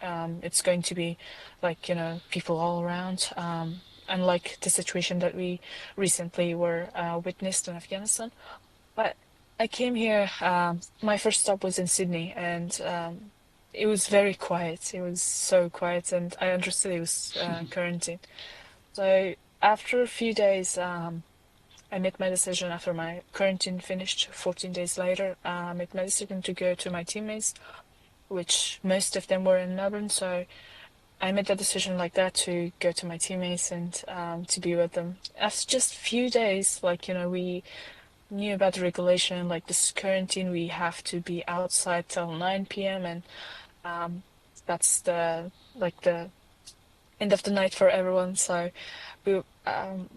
it's going to be like, people all around. Unlike the situation that we recently were witnessed in Afghanistan. But I came here, my first stop was in Sydney and it was very quiet. It was so quiet and I understood it was quarantine. So after a few days, I made my decision after my quarantine finished 14 days later. I made my decision to go to my teammates, which most of them were in Melbourne. So I made that decision like that to go to my teammates and to be with them. After just a few days, like, we knew about the regulation, like this quarantine, we have to be outside till 9 p.m. and um, that's the end of the night for everyone. So we um,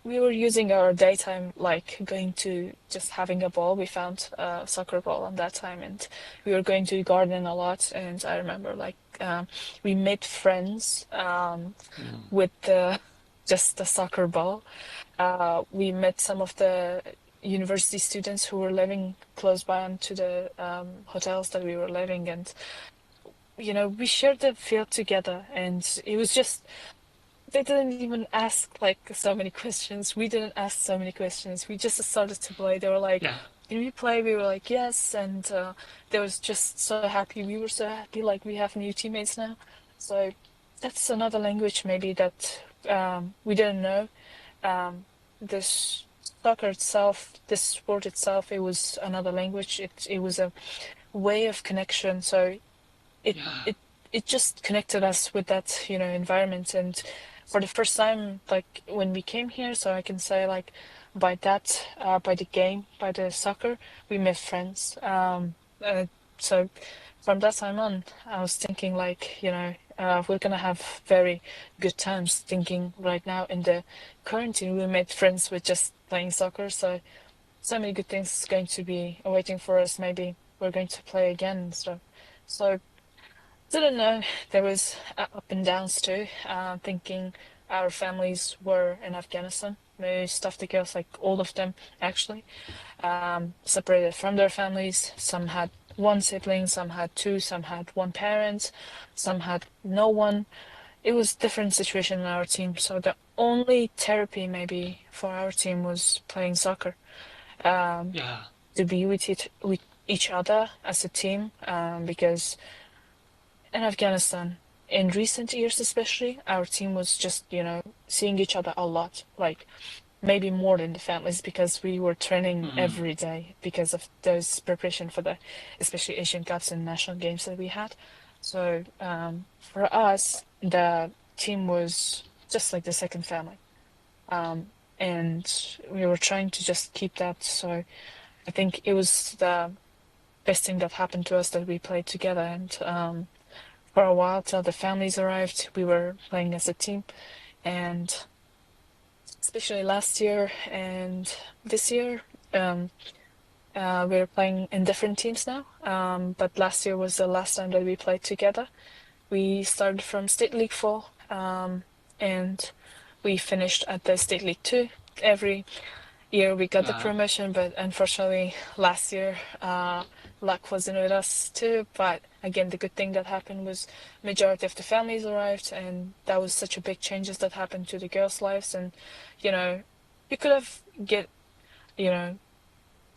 we were using our daytime like going to just having a ball. We found a soccer ball on that time and we were going to the garden a lot. And I remember like we made friends Mm. with just the soccer ball. We met some of the university students who were living close by onto the hotels that we were living and we shared the field together and it was just they didn't even ask like so many questions. We didn't ask so many questions. We just started to play. They were like, Yeah. "Can we play?" We were like, "Yes," and they was just so happy. We were so happy, like we have new teammates now. So that's another language maybe that we didn't know. This soccer itself, this sport itself, it was another language. It was a way of connection. So it Yeah. it it just connected us with that environment and for the first time like when we came here so I can say like by the game by the soccer we made friends so from that time on I was thinking like we're gonna have very good times thinking right now in the quarantine we made friends with just playing soccer so many good things going to be awaiting for us maybe we're going to play again and stuff so didn't know there was up and downs too. Thinking our families were in Afghanistan. Most of the girls, like all of them, actually, separated from their families. Some had one sibling, some had two, some had one parent, some had no one. It was different situation in our team. So the only therapy maybe for our team was playing soccer. Um, Yeah. to be with each other as a team, because in Afghanistan, in recent years especially, our team was just, seeing each other a lot, like maybe more than the families because we were training Mm. every day because of those preparation for the especially Asian Cups and national games that we had. So for us, the team was just like the second family. Um, and we were trying to just keep that. So I think it was the best thing that happened to us that we played together and for a while till the families arrived. We were playing as a team, and especially last year and this year, um, we're playing in different teams now. But last year was the last time that we played together. We started from State League 4, and we finished at the State League 2. Every year we got the Yeah. promotion, but unfortunately last year luck wasn't with us too. But again, the good thing that happened was majority of the families arrived, and that was such a big changes that happened to the girls' lives. And you know, you could have you know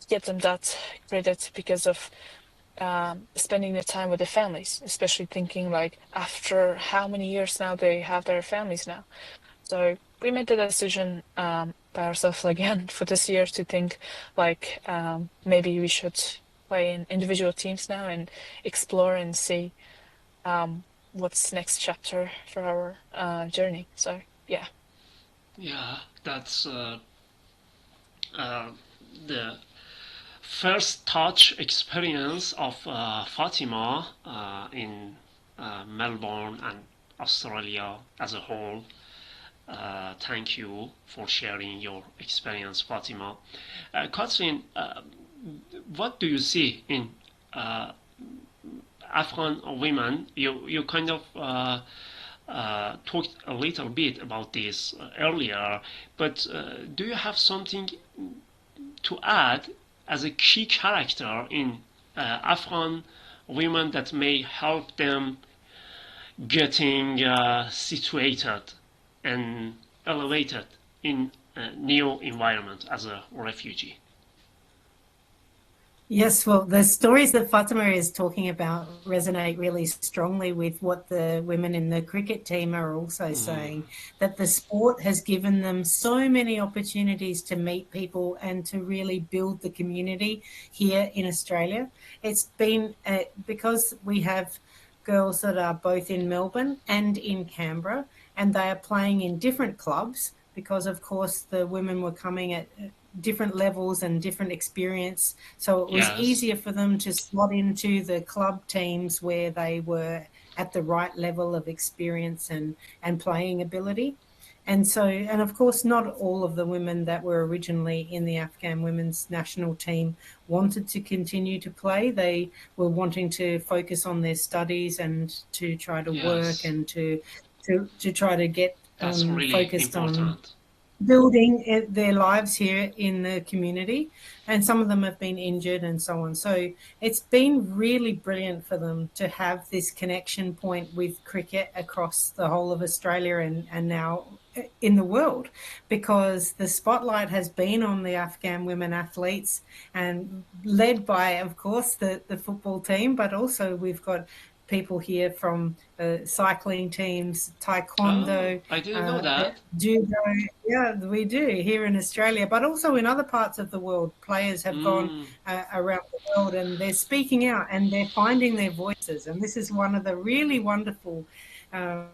get them that credit because of spending the time with the families, especially thinking like after how many years now they have their families now. So we made the decision by ourselves again for this year to think like maybe we should play in individual teams now and explore and see what's next chapter for our journey. So yeah. Yeah. That's uh, the first touch experience of Fatima in Melbourne and Australia as a whole. Thank you for sharing your experience, Fatima. Catherine, what do you see in uh, Afghan women? You kind of talked a little bit about this earlier, but do you have something to add as a key character in Afghan women that may help them getting situated and elevated in a new environment as a refugee? Yes, well, the stories that Fatima is talking about resonate really strongly with what the women in the cricket team are also saying, that the sport has given them so many opportunities to meet people and to really build the community here in Australia. It's been because we have girls that are both in Melbourne and in Canberra, and they are playing in different clubs because, of course, the women were coming at different levels and different experience. So it was Yes. easier for them to slot into the club teams where they were at the right level of experience and playing ability. And so, and of course, not all of the women that were originally in the Afghan women's national team wanted to continue to play. They were wanting to focus on their studies and to try to work Yes. and to try to get That's really focused on important. building their lives here in the community, and some of them have been injured and so on. So it's been really brilliant for them to have this connection point with cricket across the whole of Australia and now in the world, because the spotlight has been on the Afghan women athletes and led by, of course, the football team, but also we've got people here from cycling teams, Oh, taekwondo, I didn't know that. judo. Yeah, we do here in Australia, but also in other parts of the world. Players have gone Mm, around the world and they're speaking out and they're finding their voices. And this is one of the really wonderful um,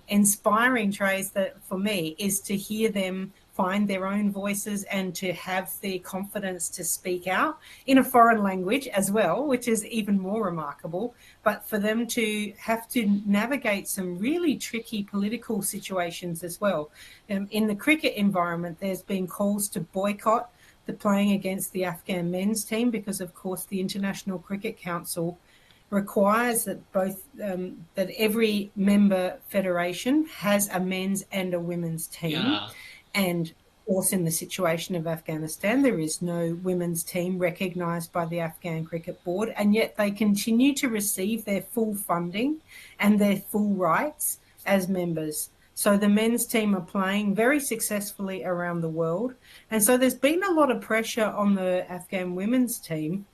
inspiring traits that for me is to hear them find their own voices and to have the confidence to speak out in a foreign language as well, which is even more remarkable. But for them to have to navigate some really tricky political situations as well. In the cricket environment, there's been calls to boycott the playing against the Afghan men's team because, of course, the International Cricket Council requires that that every member federation has a men's and a women's team. yeah. And of course, in the situation of Afghanistan, there is no women's team recognised by the Afghan Cricket Board, and yet they continue to receive their full funding and their full rights as members. So the men's team are playing very successfully around the world. And so there's been a lot of pressure on the Afghan women's team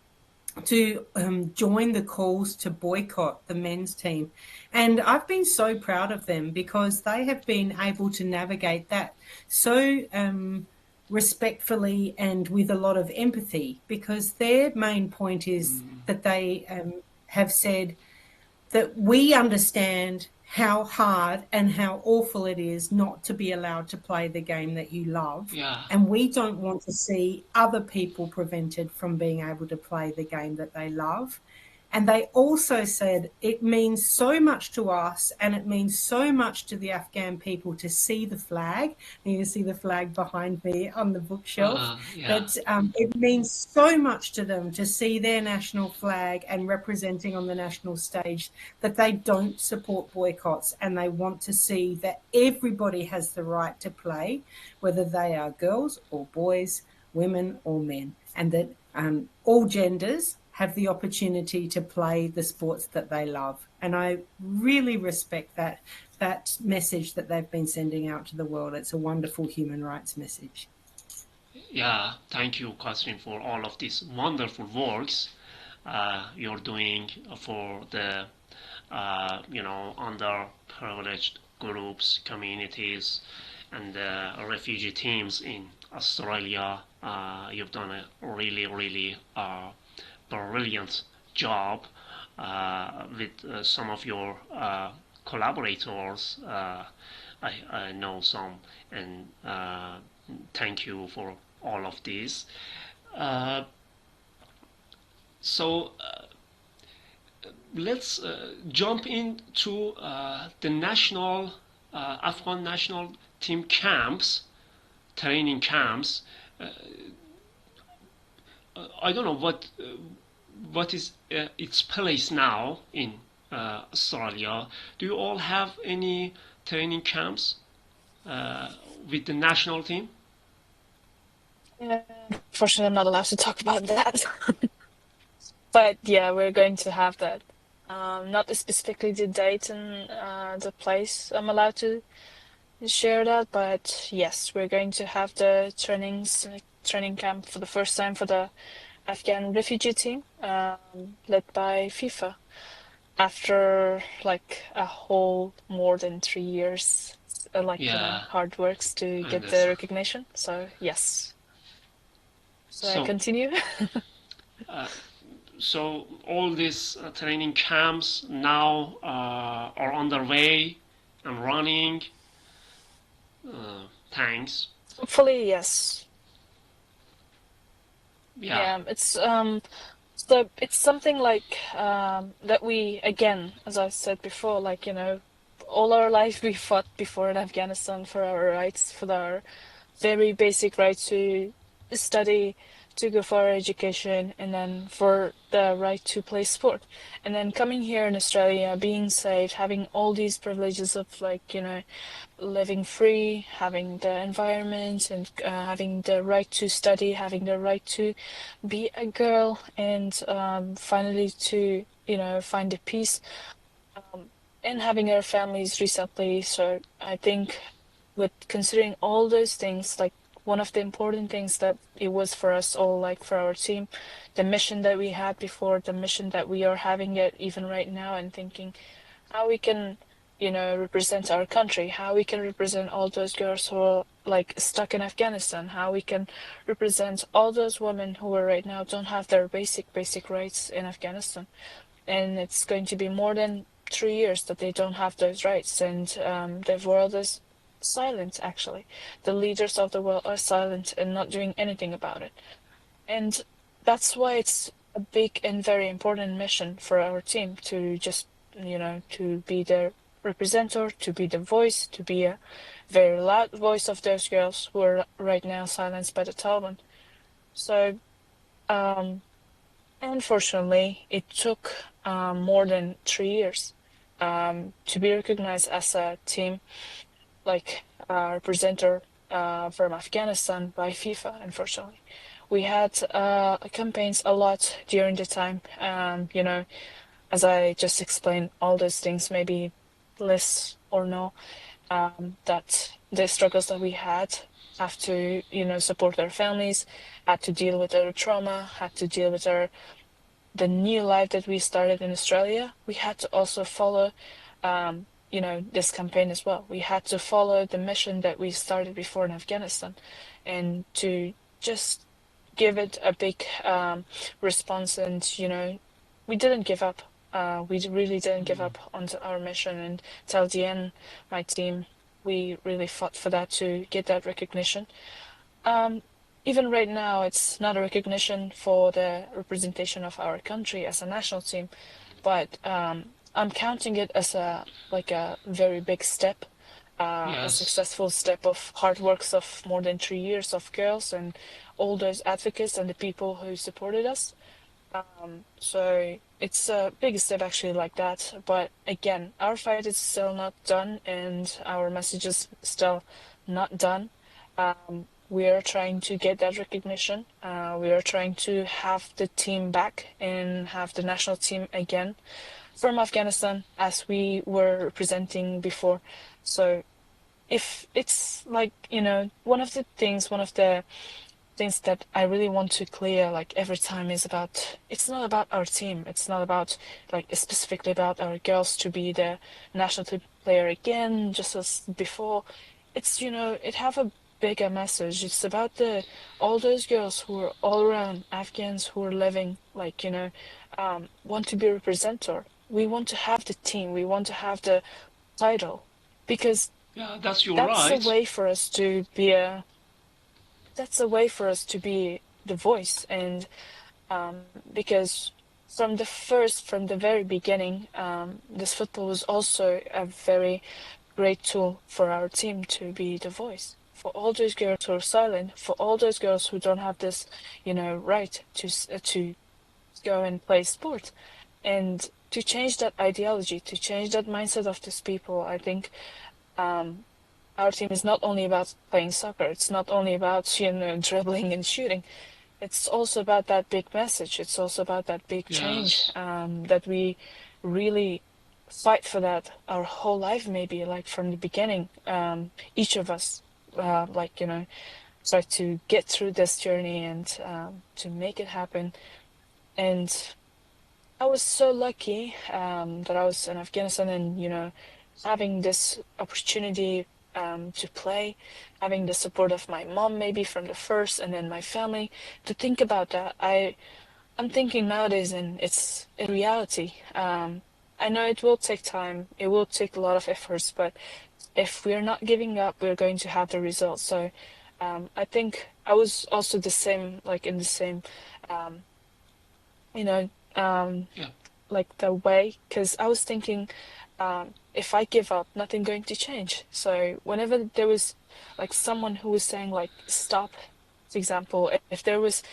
to join the calls to boycott the men's team. And I've been so proud of them because they have been able to navigate that so respectfully and with a lot of empathy, because their main point is that they have said that we understand how hard and how awful it is not to be allowed to play the game that you love. Yeah. And we don't want to see other people prevented from being able to play the game that they love. And they also said it means so much to us and it means so much to the Afghan people to see the flag. And you can see the flag behind me on the bookshelf. Yeah. That it means so much to them to see their national flag and representing on the national stage, that they don't support boycotts and they want to see that everybody has the right to play, whether they are girls or boys, women or men, and that all genders have the opportunity to play the sports that they love. And I really respect that message that they've been sending out to the world. It's a wonderful human rights message. Yeah. Thank you, Catherine, for all of these wonderful works you're doing for the underprivileged groups, communities, and refugee teams in Australia. You've done a really, really brilliant job with some of your collaborators. I know some, and thank you for all of this. Uh, so let's jump into the national Afghan national team camps, training camps. Uh, I don't know what is its place now in Australia. Do you all have any training camps uh, with the national team? Unfortunately, I'm not allowed to talk about that. But yeah, we're going to have that. Not specifically the date and the place I'm allowed to share that, but yes, we're going to have the training camp for the first time for the Afghan refugee team, led by FIFA after like a whole more than 3 years, like Yeah, hard works to I get the understand. recognition. So yes, so I So, continue. uh, so all these training camps now are underway and running. Thanks. Hopefully, yes. Yeah, Yeah, it's something like that we again, as I said before, like all our life we fought before in Afghanistan for our rights, for our very basic right to study, to go for our education, and then for the right to play sport. And then coming here in Australia, being safe, having all these privileges of like, living free, having the environment, and having the right to study, having the right to be a girl, and finally to, find the peace, and having our families recently. So I think with considering all those things, like one of the important things that it was for us all, like for our team, the mission that we had before, the mission that we are having it even right now, and thinking how we can, represent our country, how we can represent all those girls who are like stuck in Afghanistan, how we can represent all those women who are right now don't have their basic rights in Afghanistan. And it's going to be more than 3 years that they don't have those rights, and the world is silent, actually. The leaders of the world are silent and not doing anything about it. And that's why it's a big and very important mission for our team to just, to be the representative, to be the voice, to be a very loud voice of those girls who are right now silenced by the Taliban. So, um, unfortunately, it took more than 3 years to be recognized as a team, like representative from Afghanistan by FIFA, unfortunately. We had campaigns a lot during the time, as I just explained, all those things, maybe less or no, that the struggles that we had have to, support our families, had to deal with our trauma, had to deal with the new life that we started in Australia. We had to also follow, this campaign as well. We had to follow the mission that we started before in Afghanistan, and to just give it a big response. And we didn't give up. We really didn't give up on our mission, and till the end, my team, we really fought for that, to get that recognition. Um, Even right now, it's not a recognition for the representation of our country as a national team, but I'm counting it as a very big step, a yes. successful step of hard works of more than 3 years of girls and all those advocates and the people who supported us. So it's a big step actually like that. But again, our fight is still not done, and our message is still not done. We are trying to get that recognition. We are trying to have the team back and have the national team again from Afghanistan as we were representing before. So if it's like, one of the things that I really want to clear like every time is about, it's not about our team. It's not about like specifically about our girls to be the national team player again, just as before. It's, it have a bigger message. It's about the all those girls who are all around Afghans who are living like, want to be represented. We want to have the team. We want to have the title, because Yeah, that's your that's a right. way for us to be a that's a way for us to be the voice. And because from the very beginning, this football was also a very great tool for our team to be the voice. For all those girls who are silent, for all those girls who don't have this, right to go and play sport, and to change that ideology, to change that mindset of these people, I think um, our team is not only about playing soccer. It's not only about dribbling and shooting. It's also about that big message. It's also about that big change Yes. that we really fight for that our whole life, maybe like from the beginning. Each of us, like try to get through this journey and to make it happen. And I was so lucky that I was in Afghanistan and, having this opportunity to play, having the support of my mom maybe from the first and then my family. To think about that, I'm thinking nowadays and it's in reality. I know it will take time, it will take a lot of efforts, but if we're not giving up, we're going to have the results. So I think I was also the same, like in the same, um, you know, um, Yeah. like the way, because I was thinking, if I give up, nothing going to change. So whenever there was like someone who was saying like stop, for example, if there was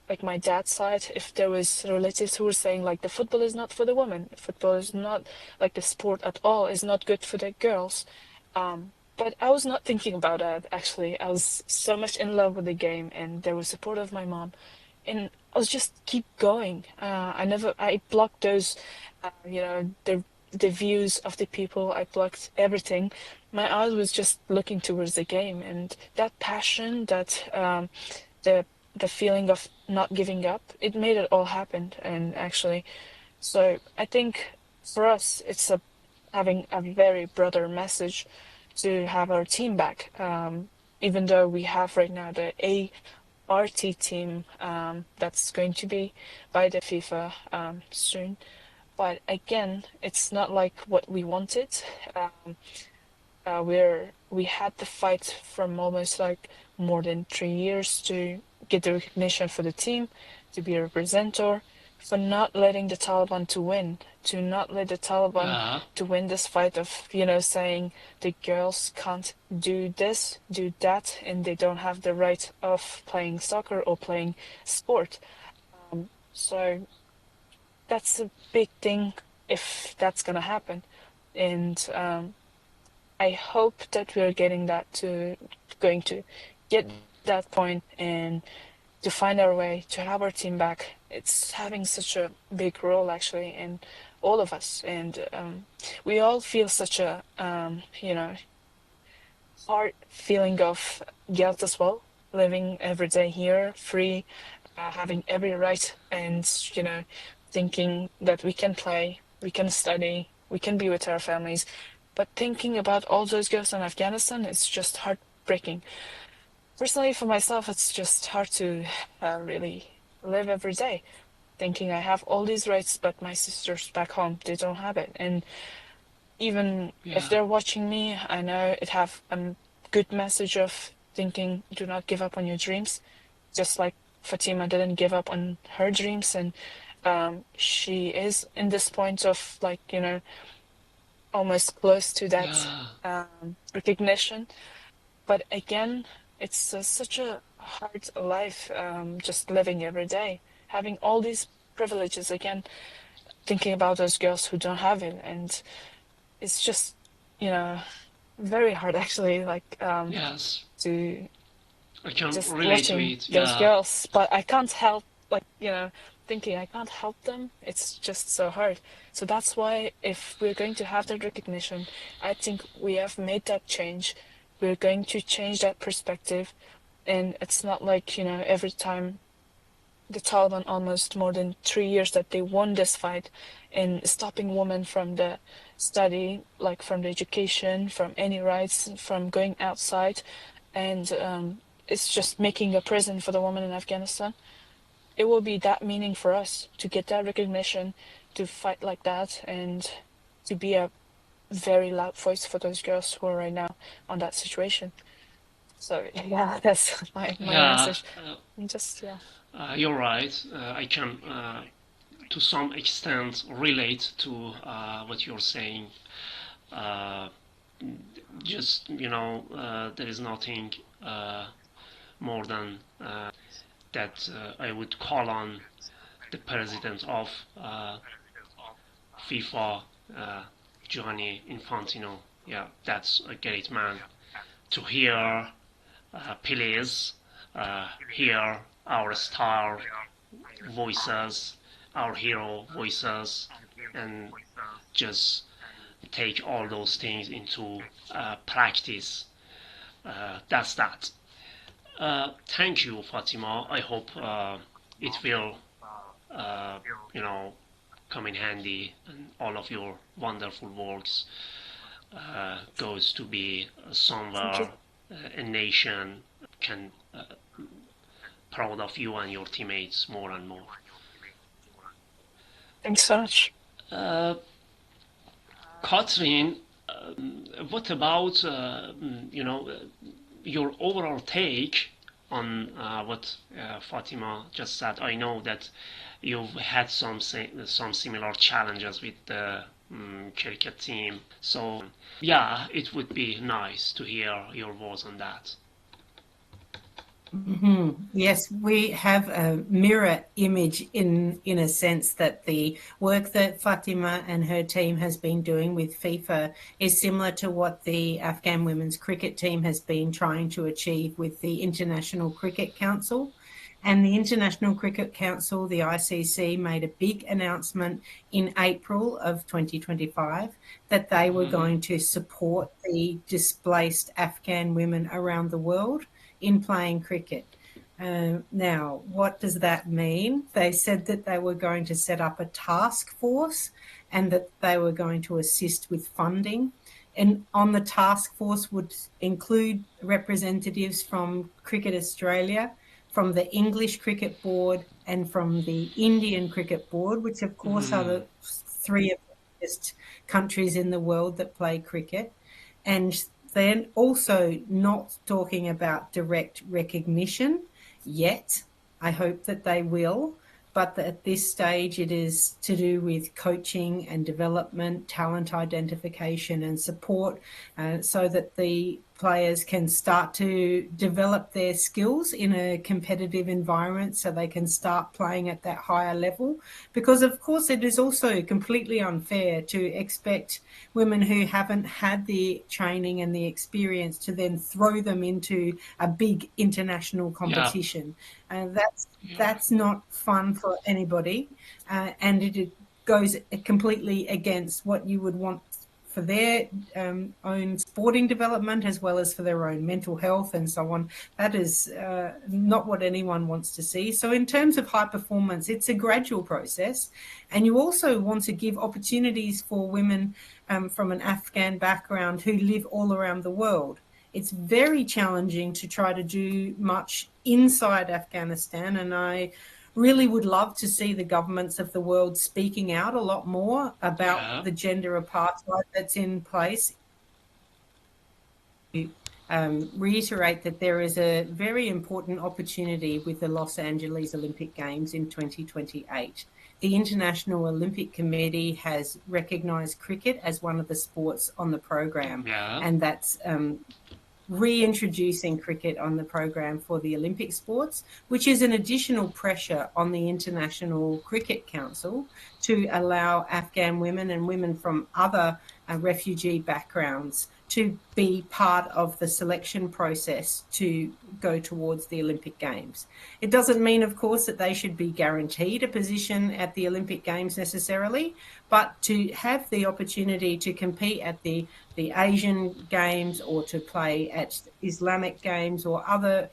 like my dad's side, if there was relatives who were saying like the football is not for the women, football is not like the sport at all, is not good for the girls. But I was not thinking about that actually. I was so much in love with the game, and there was support of my mom, and I was just keep going. I blocked those, the views of the people. I blocked everything. My eyes was just looking towards the game, and that passion, that the the feeling of not giving up, it made it all happen. And actually, so I think for us, it's having a very broader message to have our team back. Even though we have right now the ART team that's going to be by the FIFA soon. But again, it's not like what we wanted. Um, we had to fight from almost like more than 3 years to get the recognition for the team, to be a representative, for not letting the Taliban to win, to not let the Taliban Yeah. to win this fight of, saying the girls can't do this, do that, and they don't have the right of playing soccer or playing sport. So that's a big thing if that's gonna happen. And I hope that we're getting that to going to get that point and to find our way to have our team back. It's having such a big role actually in all of us, and we all feel such a hard feeling of guilt as well, living every day here, free, having every right, and thinking that we can play, we can study, we can be with our families. But thinking about all those girls in Afghanistan, it's just heartbreaking. Personally, for myself, it's just hard to really live every day, thinking I have all these rights, but my sisters back home, they don't have it. And even if Yeah. they're watching me, I know it have a good message of thinking, do not give up on your dreams. Just like Fatima didn't give up on her dreams, and she is in this point of like, almost close to that Yeah. recognition. But again, it's such a hard life, just living every day, having all these privileges again, thinking about those girls who don't have it. And it's just, you know, very hard actually, like Yes. to I can just relate to watching it. those Yeah. girls, but I can't help, like, thinking I can't help them. It's just so hard. So that's why if we're going to have that recognition, I think we have made that change. We're going to change that perspective. And it's not like, every time the Taliban, almost more than 3 years that they won this fight in stopping women from the study, like from the education, from any rights, from going outside. And it's just making a prison for the woman in Afghanistan. It will be that meaning for us to get that recognition, to fight like that, and to be a very loud voice for those girls who are right now on that situation. So yeah, that's my Yeah. message. And just yeah. You're right. I can, to some extent, relate to what you're saying. Uh, just there is nothing more than that I would call on the president of FIFA, Gianni Infantino. Yeah, that's a great man. To hear players, hear our star voices, our hero voices, and just take all those things into practice. That's that. Thank you, Fatima. I hope it will, uh, you know, come in handy, and all of your wonderful works goes to be Thank you. somewhere a nation can proud of you and your teammates more and more. Thanks so much. Uh, Catherine, what about your overall take on what Fatima just said? I know that you've had some similar challenges with the cricket team, so yeah, it would be nice to hear your words on that. Yes, we have a mirror image in a sense that the work that Fatima and her team has been doing with FIFA is similar to what the Afghan women's cricket team has been trying to achieve with the International Cricket Council. And the International Cricket Council, the ICC, made a big announcement in April of 2025 that they were going to support the displaced Afghan women around the world in playing cricket. Now, what does that mean? They said that they were going to set up a task force and that they were going to assist with funding. And on the task force would include representatives from Cricket Australia, from the English Cricket Board, and from the Indian Cricket Board, which of course are the three of the biggest countries in the world that play cricket. And then also not talking about direct recognition yet. I hope that they will, but at this stage it is to do with coaching and development, talent identification and support, so that the players can start to develop their skills in a competitive environment so they can start playing at that higher level. Because of course it is also completely unfair to expect women who haven't had the training and the experience to then throw them into a big international Yeah, competition. yeah, That's not fun for anybody, and it goes completely against what you would want for their own sporting development as well as for their own mental health and so on. That is not what anyone wants to see. So in terms of high performance, it's a gradual process, and you also want to give opportunities for women from an Afghan background who live all around the world. It's very challenging to try to do much inside Afghanistan, and I really would love to see the governments of the world speaking out a lot more about yeah, the gender apartheid that's in place. Reiterate that there is a very important opportunity with the Los Angeles Olympic Games in 2028. The International Olympic Committee has recognised cricket as one of the sports on the program, yeah, and that's reintroducing cricket on the program for the Olympic sports, which is an additional pressure on the International Cricket Council to allow Afghan women and women from other refugee backgrounds to be part of the selection process to go towards the Olympic Games. It doesn't mean, of course, that they should be guaranteed a position at the Olympic Games necessarily, but to have the opportunity to compete at the Asian Games or to play at Islamic Games or other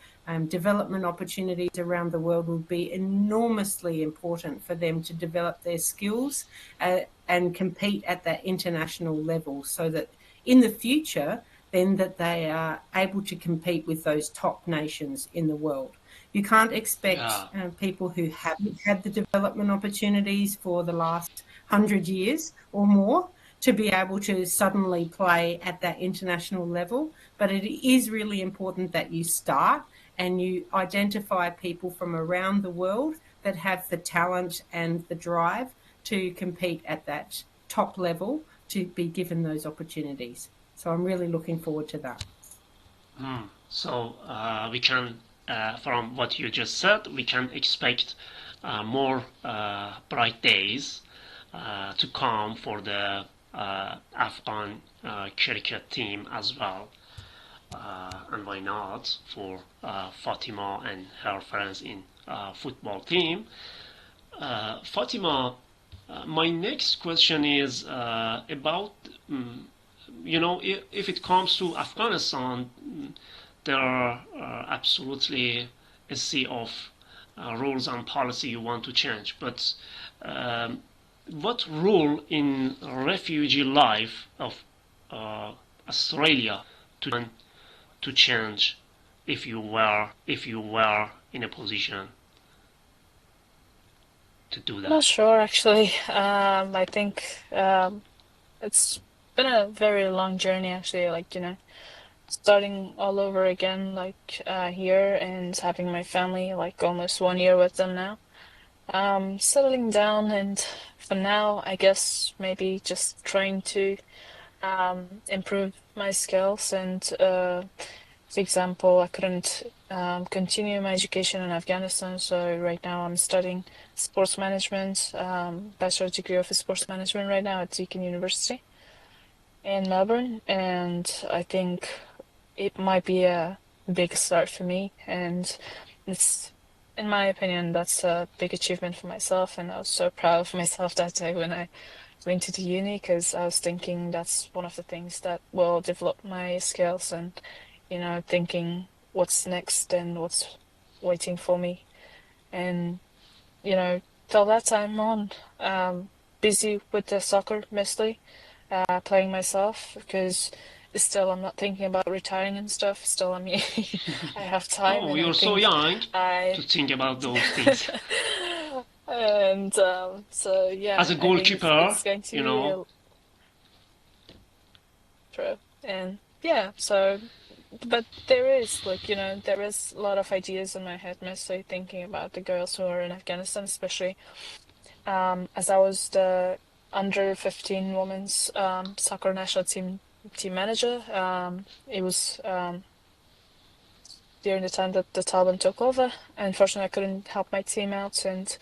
development opportunities around the world would be enormously important for them to develop their skills and compete at that international level, so that in the future, then that they are able to compete with those top nations in the world. You can't expect yeah, people who haven't had the development opportunities for the last 100 years or more to be able to suddenly play at that international level. But it is really important that you start and you identify people from around the world that have the talent and the drive to compete at that top level, to be given those opportunities. So I'm really looking forward to that. So we can, from what you just said, we can expect more bright days to come for the Afghan cricket team as well. And why not for Fatima and her friends in football team. Fatima, my next question is about, if it comes to Afghanistan, there are absolutely a sea of rules and policy you want to change. But what rule in refugee life of Australia to change if you were in a position to do I'm not that? sure actually. I think it's been a very long journey actually, like, starting all over again, like here and having my family, like almost 1 year with them now. Settling down and for now, I guess maybe just trying to improve my skills and for example, I couldn't continue my education in Afghanistan, so right now I'm studying sports management, bachelor's degree of sports management right now at Deakin University in Melbourne, and I think it might be a big start for me, and it's, in my opinion, that's a big achievement for myself, and I was so proud of myself that day when I went to the uni because I was thinking that's one of the things that will develop my skills and, thinking what's next and what's waiting for me. And, till that time on, busy with the soccer mostly, playing myself because still I'm not thinking about retiring and stuff. Still, I mean, I have time Oh, and I you're so think young I to think about those things. and so As yeah, a I think it's goalkeeper, it's going to you be know, a true. And yeah, so but there is like, there is a lot of ideas in my head, mostly thinking about the girls who are in Afghanistan, especially as I was the under 15 women's soccer national team manager. It was during the time that the Taliban took over. Unfortunately, I couldn't help my team out, and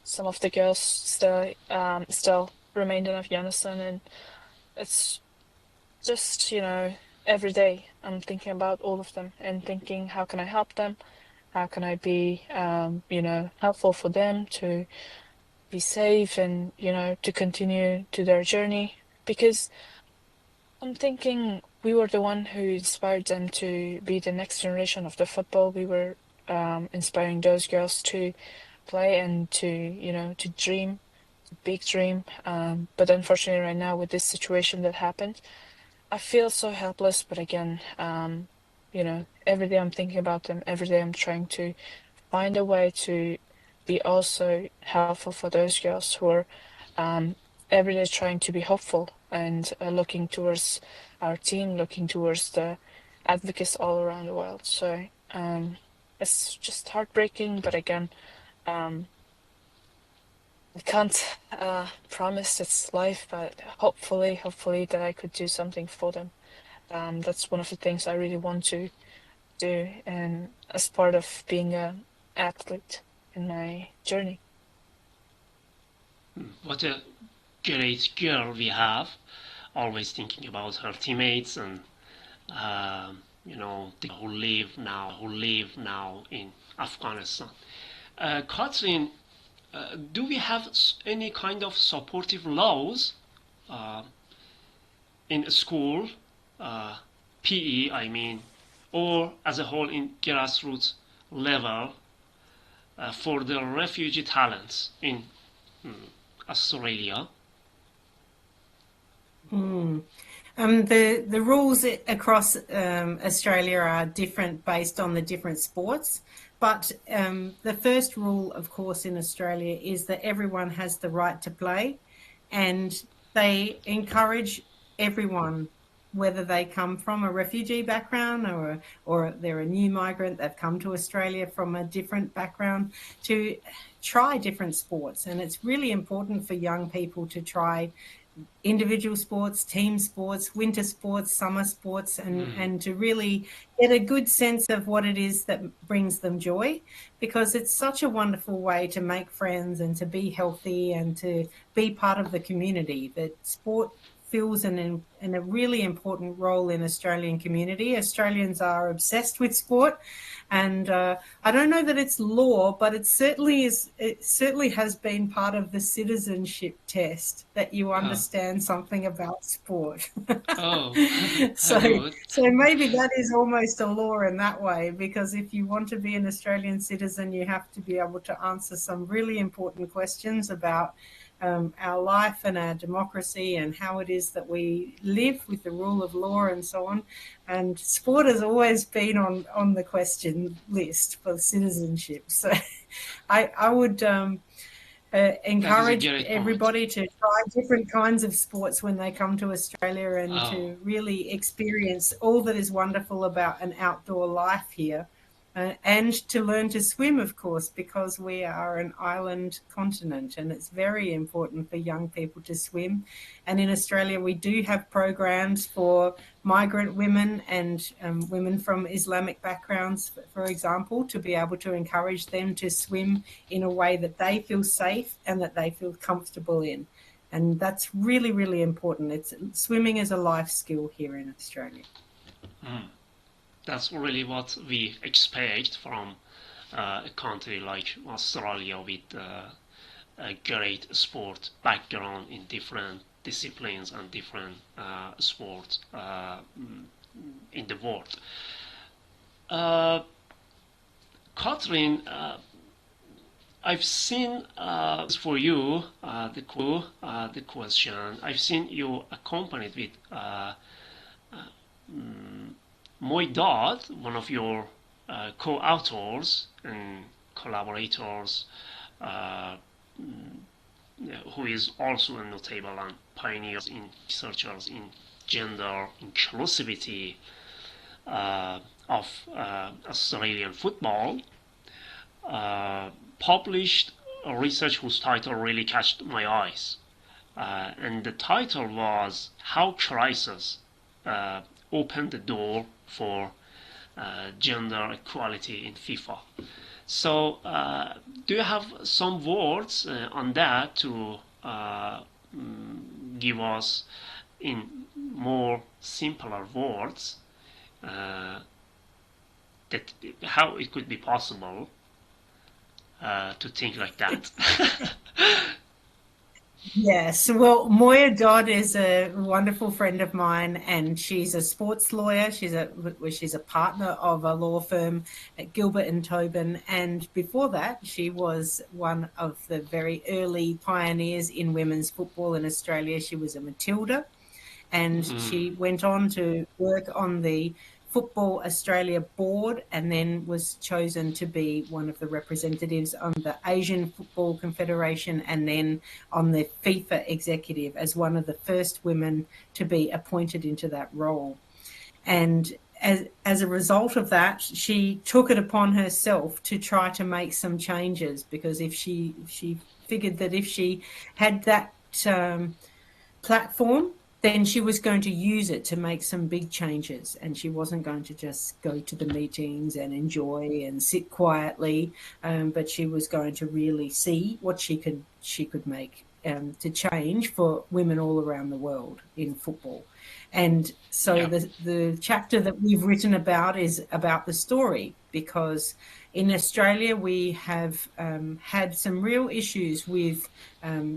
some of the girls still remained in Afghanistan, and it's just, every day I'm thinking about all of them and thinking, how can I help them? How can I be, helpful for them to be safe and, to continue to their journey? Because I'm thinking we were the one who inspired them to be the next generation of the football. We were inspiring those girls to play and to, to dream, big dream. But unfortunately, right now with this situation that happened, I feel so helpless, but again, every day I'm thinking about them. Every day I'm trying to find a way to be also helpful for those girls who are um, every day trying to be hopeful and looking towards our team, looking towards the advocates all around the world. So it's just heartbreaking, but again, um, I can't promise it's life, but hopefully that I could do something for them. That's one of the things I really want to do, and as part of being an athlete in my journey. what a great girl we have, always thinking about her teammates and the who live now in Afghanistan. Catherine, do we have any kind of supportive laws uh, in school, uh, PE, I mean, or as a whole in grassroots level for the refugee talents in mm, Australia? The rules across Australia are different based on the different sports. But the first rule, of course, in Australia is that everyone has the right to play, and they encourage everyone, whether they come from a refugee background or they're a new migrant, they've come to Australia from a different background, to try different sports. And it's really important for young people to try individual sports, team sports, winter sports, summer sports, and to really get a good sense of what it is that brings them joy, because it's such a wonderful way to make friends and to be healthy and to be part of the community. That sport fills in a really important role in Australian community. Australians are obsessed with sport, and I don't know that it's law, but it certainly is. It certainly has been part of the citizenship test that you understand something about sport. Oh, so, good. so maybe that is almost a law in that way, because if you want to be an Australian citizen, you have to be able to answer some really important questions about our life and our democracy and how it is that we live with the rule of law and so on. And sport has always been on the question list for citizenship. So I would That is a encourage great point. everybody to try different kinds of sports when they come to Australia, and Oh, to really experience all that is wonderful about an outdoor life here. And to learn to swim, of course, because we are an island continent and it's very important for young people to swim. And in Australia, we do have programs for migrant women and women from Islamic backgrounds, for example, to be able to encourage them to swim in a way that they feel safe and that they feel comfortable in. And that's really, really important. Swimming is a life skill here in Australia. that's really what we expect from a country like Australia with a great sport background in different disciplines and different sports in the world. Uh, Catherine, I've seen for you the question. I've seen you accompanied with my dad, one of your co-authors and collaborators, uh, who is also a notable and pioneers in researchers in gender inclusivity of Australian football, published a research whose title really catched my eyes. And the title was How Crisis Opened the Door for Gender Equality in FIFA. So, do you have some words on that to give us in more simpler words that how it could be possible to think like that? Yes, well, Moya Dodd is a wonderful friend of mine, and she's a sports lawyer. She's a partner of a law firm at Gilbert and Tobin, and before that, she was one of the very early pioneers in women's football in Australia. She was a Matilda, and she went on to work on the Football Australia board, and then was chosen to be one of the representatives on the Asian Football Confederation, and then on the FIFA executive as one of the first women to be appointed into that role. And as a result of that, she took it upon herself to try to make some changes, because if she figured that if she had that platform, then she was going to use it to make some big changes, and she wasn't going to just go to the meetings and enjoy and sit quietly, but she was going to really see what she could make to change for women all around the world in football. And so Yeah. the chapter that we've written about is about the story, because in Australia we have had some real issues with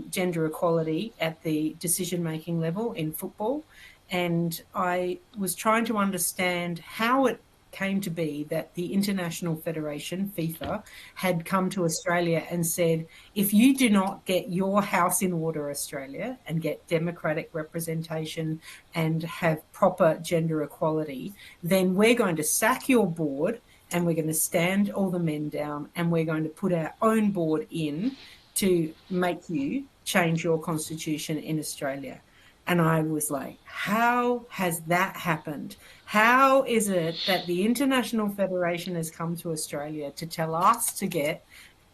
gender equality at the decision-making level in football. And I was trying to understand how it came to be that the International Federation, FIFA, had come to Australia and said, if you do not get your house in order, Australia, and get democratic representation and have proper gender equality, then we're going to sack your board, and we're going to stand all the men down, and we're going to put our own board in to make you change your constitution in Australia. And I was like, how has that happened? How is it that the International Federation has come to Australia to tell us to get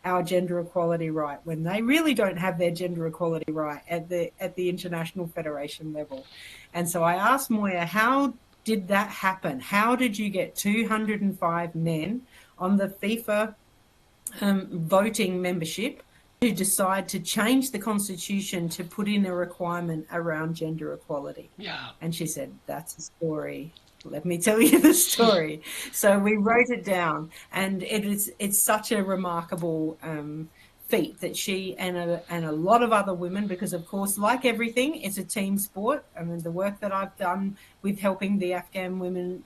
our gender equality right when they really don't have their gender equality right at the international federation level. And so I asked Moya, how did that happen? How did you get 205 men on the FIFA voting membership to decide to change the constitution to put in a requirement around gender equality? Yeah. And she said, that's a story. Let me tell you the story. So we wrote it down, and it's such a remarkable feat that she and a lot of other women, because of course, like everything, it's a team sport. I mean, the work that I've done with helping the Afghan women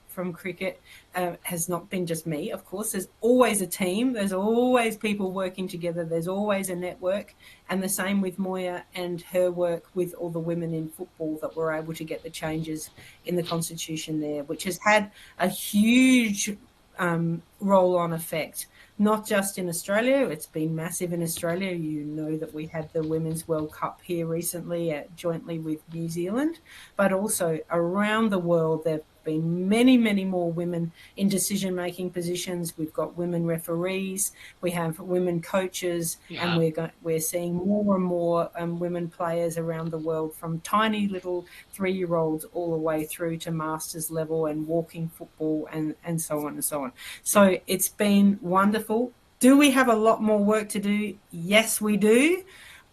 from cricket has not been just me. Of course, there's always a team. There's always people working together. There's always a network. And the same with Moya and her work with all the women in football that were able to get the changes in the constitution there, which has had a huge roll-on effect, not just in Australia. It's been massive in Australia. You know that we had the Women's World Cup here recently jointly with New Zealand, but also around the world there been many, many more women in decision-making positions. We've got women referees, we have women coaches, and we're seeing more and more women players around the world, from tiny little 3-year-olds all the way through to masters level and walking football and so on and so on. So it's been wonderful. Do we have a lot more work to do? Yes, we do.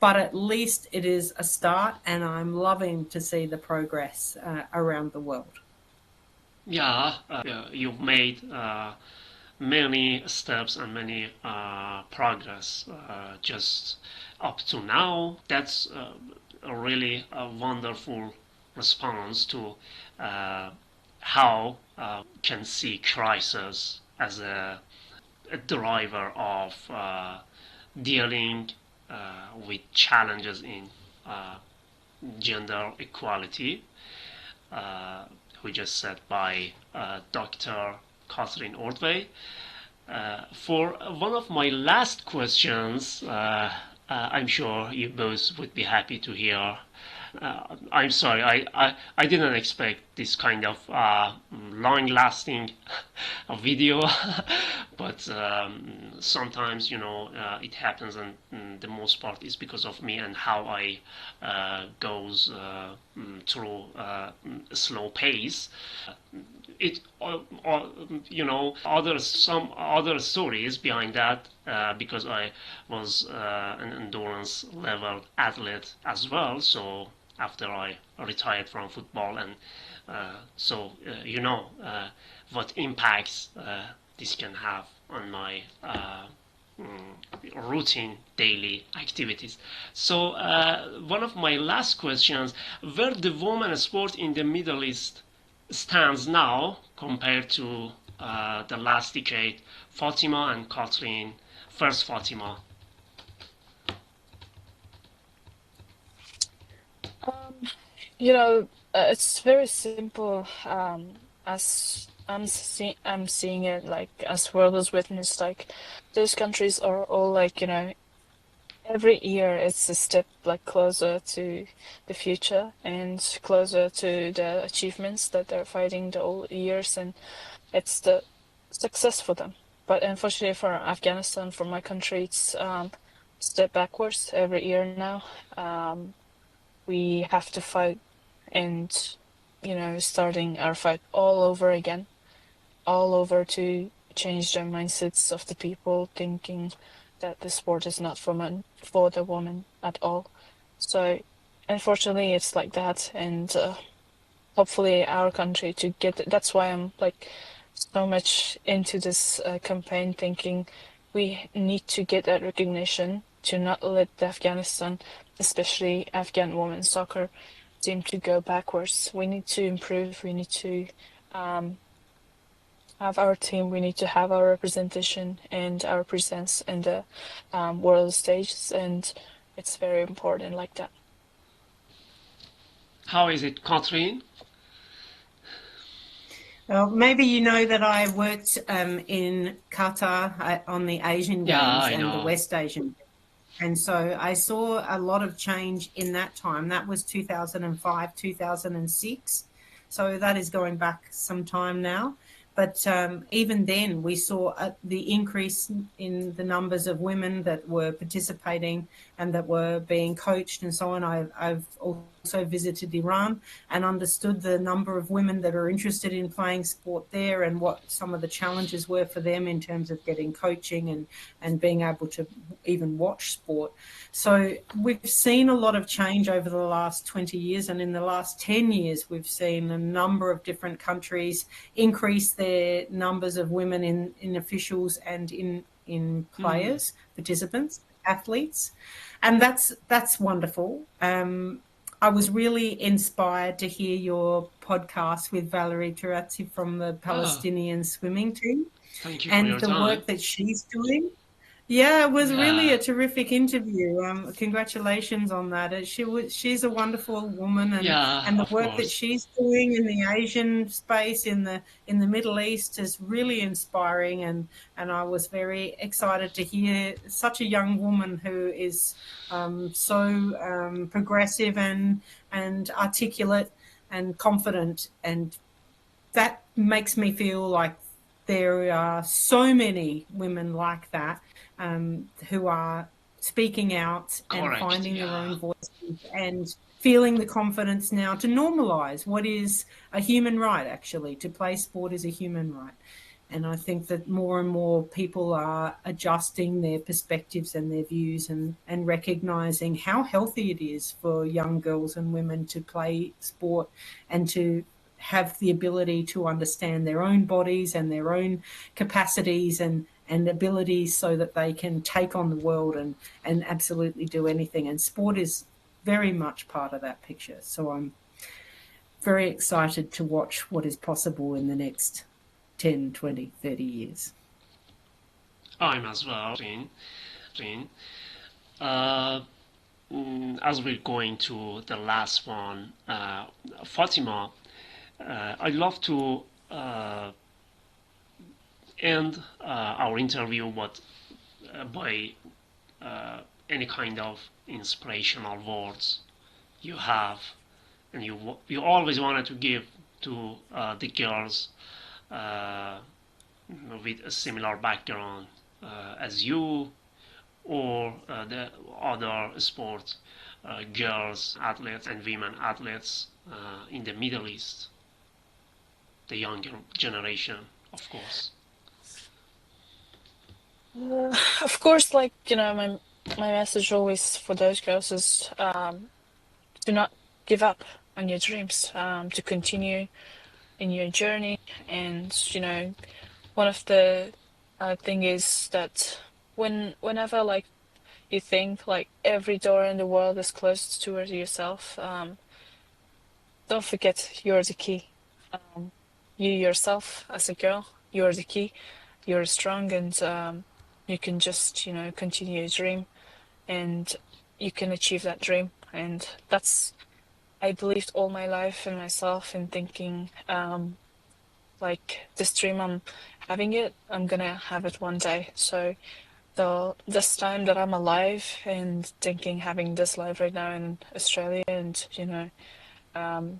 But at least it is a start, and I'm loving to see the progress around the world. Yeah, you've made many steps and many progress just up to now. That's a really wonderful response to how can see crisis as a driver of dealing with challenges in gender equality. We just said by Dr. Catherine Ordway. For one of my last questions, I'm sure you both would be happy to hear. I'm sorry, I didn't expect this kind of long-lasting video, but sometimes, it happens, and the most part is because of me and how I goes through a slow pace. Some other stories behind that, because I was an endurance level athlete as well. So after I retired from football, and what impacts this can have on my routine daily activities. So one of my last questions: where the women's sport in the Middle East stands now compared to the last decade? Fatima and Catherine. First, Fatima. It's very simple. As I'm seeing it, like as world has witnessed, like those countries are all like, every year it's a step like closer to the future and closer to the achievements that they're fighting the whole years, and it's the success for them. But unfortunately for Afghanistan, for my country, it's step backwards every year now. We have to fight and, starting our fight all over again, all over to change the mindsets of the people thinking that the sport is not for the woman at all. So unfortunately it's like that, and hopefully our country to get it. That's why I'm like so much into this campaign, thinking we need to get that recognition to not let the Afghanistan, especially Afghan women's soccer team, to go backwards. We need to improve. We need to have our team. We need to have our representation and our presence in the world stages, and it's very important like that. How is it, Catherine? Well, maybe you know that I worked in Qatar on the Asian Games and the West Asian. And so I saw a lot of change in that time. That was 2005, 2006. So that is going back some time now. But even then, we saw the increase in the numbers of women that were participating and that were being coached and so on. I've also visited Iran and understood the number of women that are interested in playing sport there and what some of the challenges were for them in terms of getting coaching and being able to even watch sport. So we've seen a lot of change over the last 20 years, and in the last 10 years we've seen a number of different countries increase their numbers of women in officials and in players, participants, athletes, and that's wonderful. I was really inspired to hear your podcast with Valerie Tarazzi from the Palestinian swimming team Thank you for and your the time. work that she's doing. Yeah, it was really Yeah. a terrific interview. Congratulations on that. She's a wonderful woman, Yeah, and the of work that course. she's doing in the Asian space in the Middle East is really inspiring. And I was very excited to hear such a young woman who is so progressive and articulate and confident, and that makes me feel like there are so many women like that who are speaking out and Correct. finding their Yeah. own voices and feeling the confidence now to normalise what is a human right, actually. To play sport is a human right. And I think that more and more people are adjusting their perspectives and their views and recognising how healthy it is for young girls and women to play sport and to have the ability to understand their own bodies and their own capacities and abilities so that they can take on the world and absolutely do anything. And sport is very much part of that picture. So I'm very excited to watch what is possible in the next 10, 20, 30 years. I'm as well. Uh, as we're going to the last one, Fatima, I'd love to end our interview by any kind of inspirational words you have and you always wanted to give to the girls uh, with a similar background as you, or the other sport girls athletes and women athletes in the Middle East, the younger generation, of course. Of course, like, my message always for those girls is do not give up on your dreams, to continue in your journey. And, one of the thing is that whenever like you think like every door in the world is closed towards yourself, don't forget you're the key. You yourself as a girl, you're the key. You're strong, and you can just, continue your dream, and you can achieve that dream. And that's, I believed all my life in myself and thinking, like, this dream, I'm having it, I'm gonna have it one day. So this time that I'm alive and thinking having this life right now in Australia, and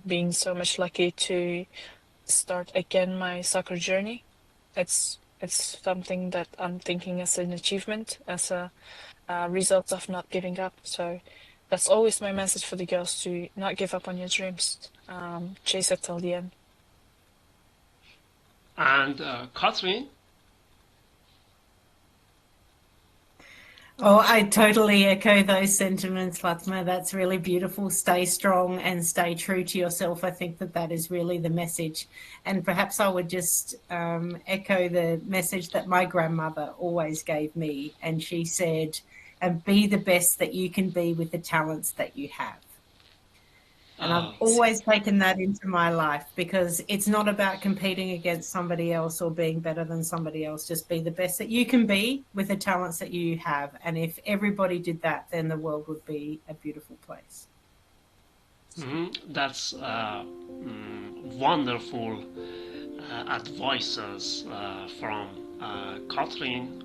being so much lucky to start again my soccer journey, it's something that I'm thinking as an achievement, as a result of not giving up. So that's always my message for the girls: to not give up on your dreams, chase it till the end. And Catherine. Oh, I totally echo those sentiments, Fatma. That's really beautiful. Stay strong and stay true to yourself. I think that is really the message. And perhaps I would just echo the message that my grandmother always gave me. And she said, and be the best that you can be with the talents that you have. And I've Oh, always taken that into my life, because it's not about competing against somebody else or being better than somebody else. Just be the best that you can be with the talents that you have. And if everybody did that, then the world would be a beautiful place. that's wonderful advices from Catherine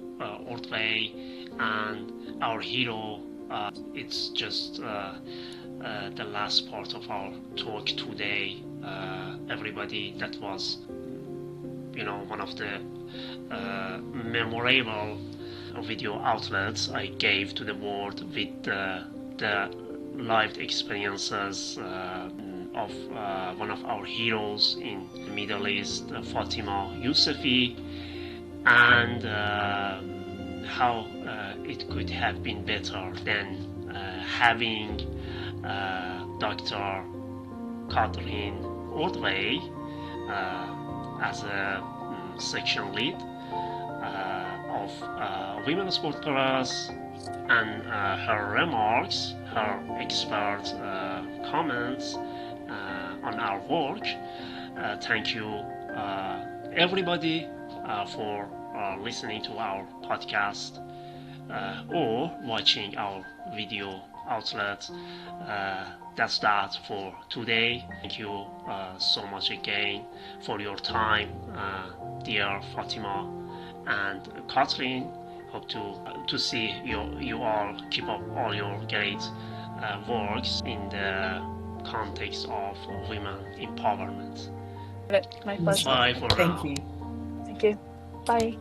Ordway and our hero. It's just the last part of our talk today. Everybody that was one of the memorable video outlets I gave to the world with the lived experiences of one of our heroes in the Middle East, Fatima Yousufi, and how it could have been better than having Dr. Catherine Ordway as a section lead of women sport players, and her remarks, her expert comments on our work. Thank you, everybody, for listening to our podcast or watching our video outlet. That's that for today. Thank you so much again for your time, dear Fatima and Catherine. Hope to see you all keep up all your great works in the context of women empowerment. My pleasure. Bye for now. Thank you. Thank you. Bye.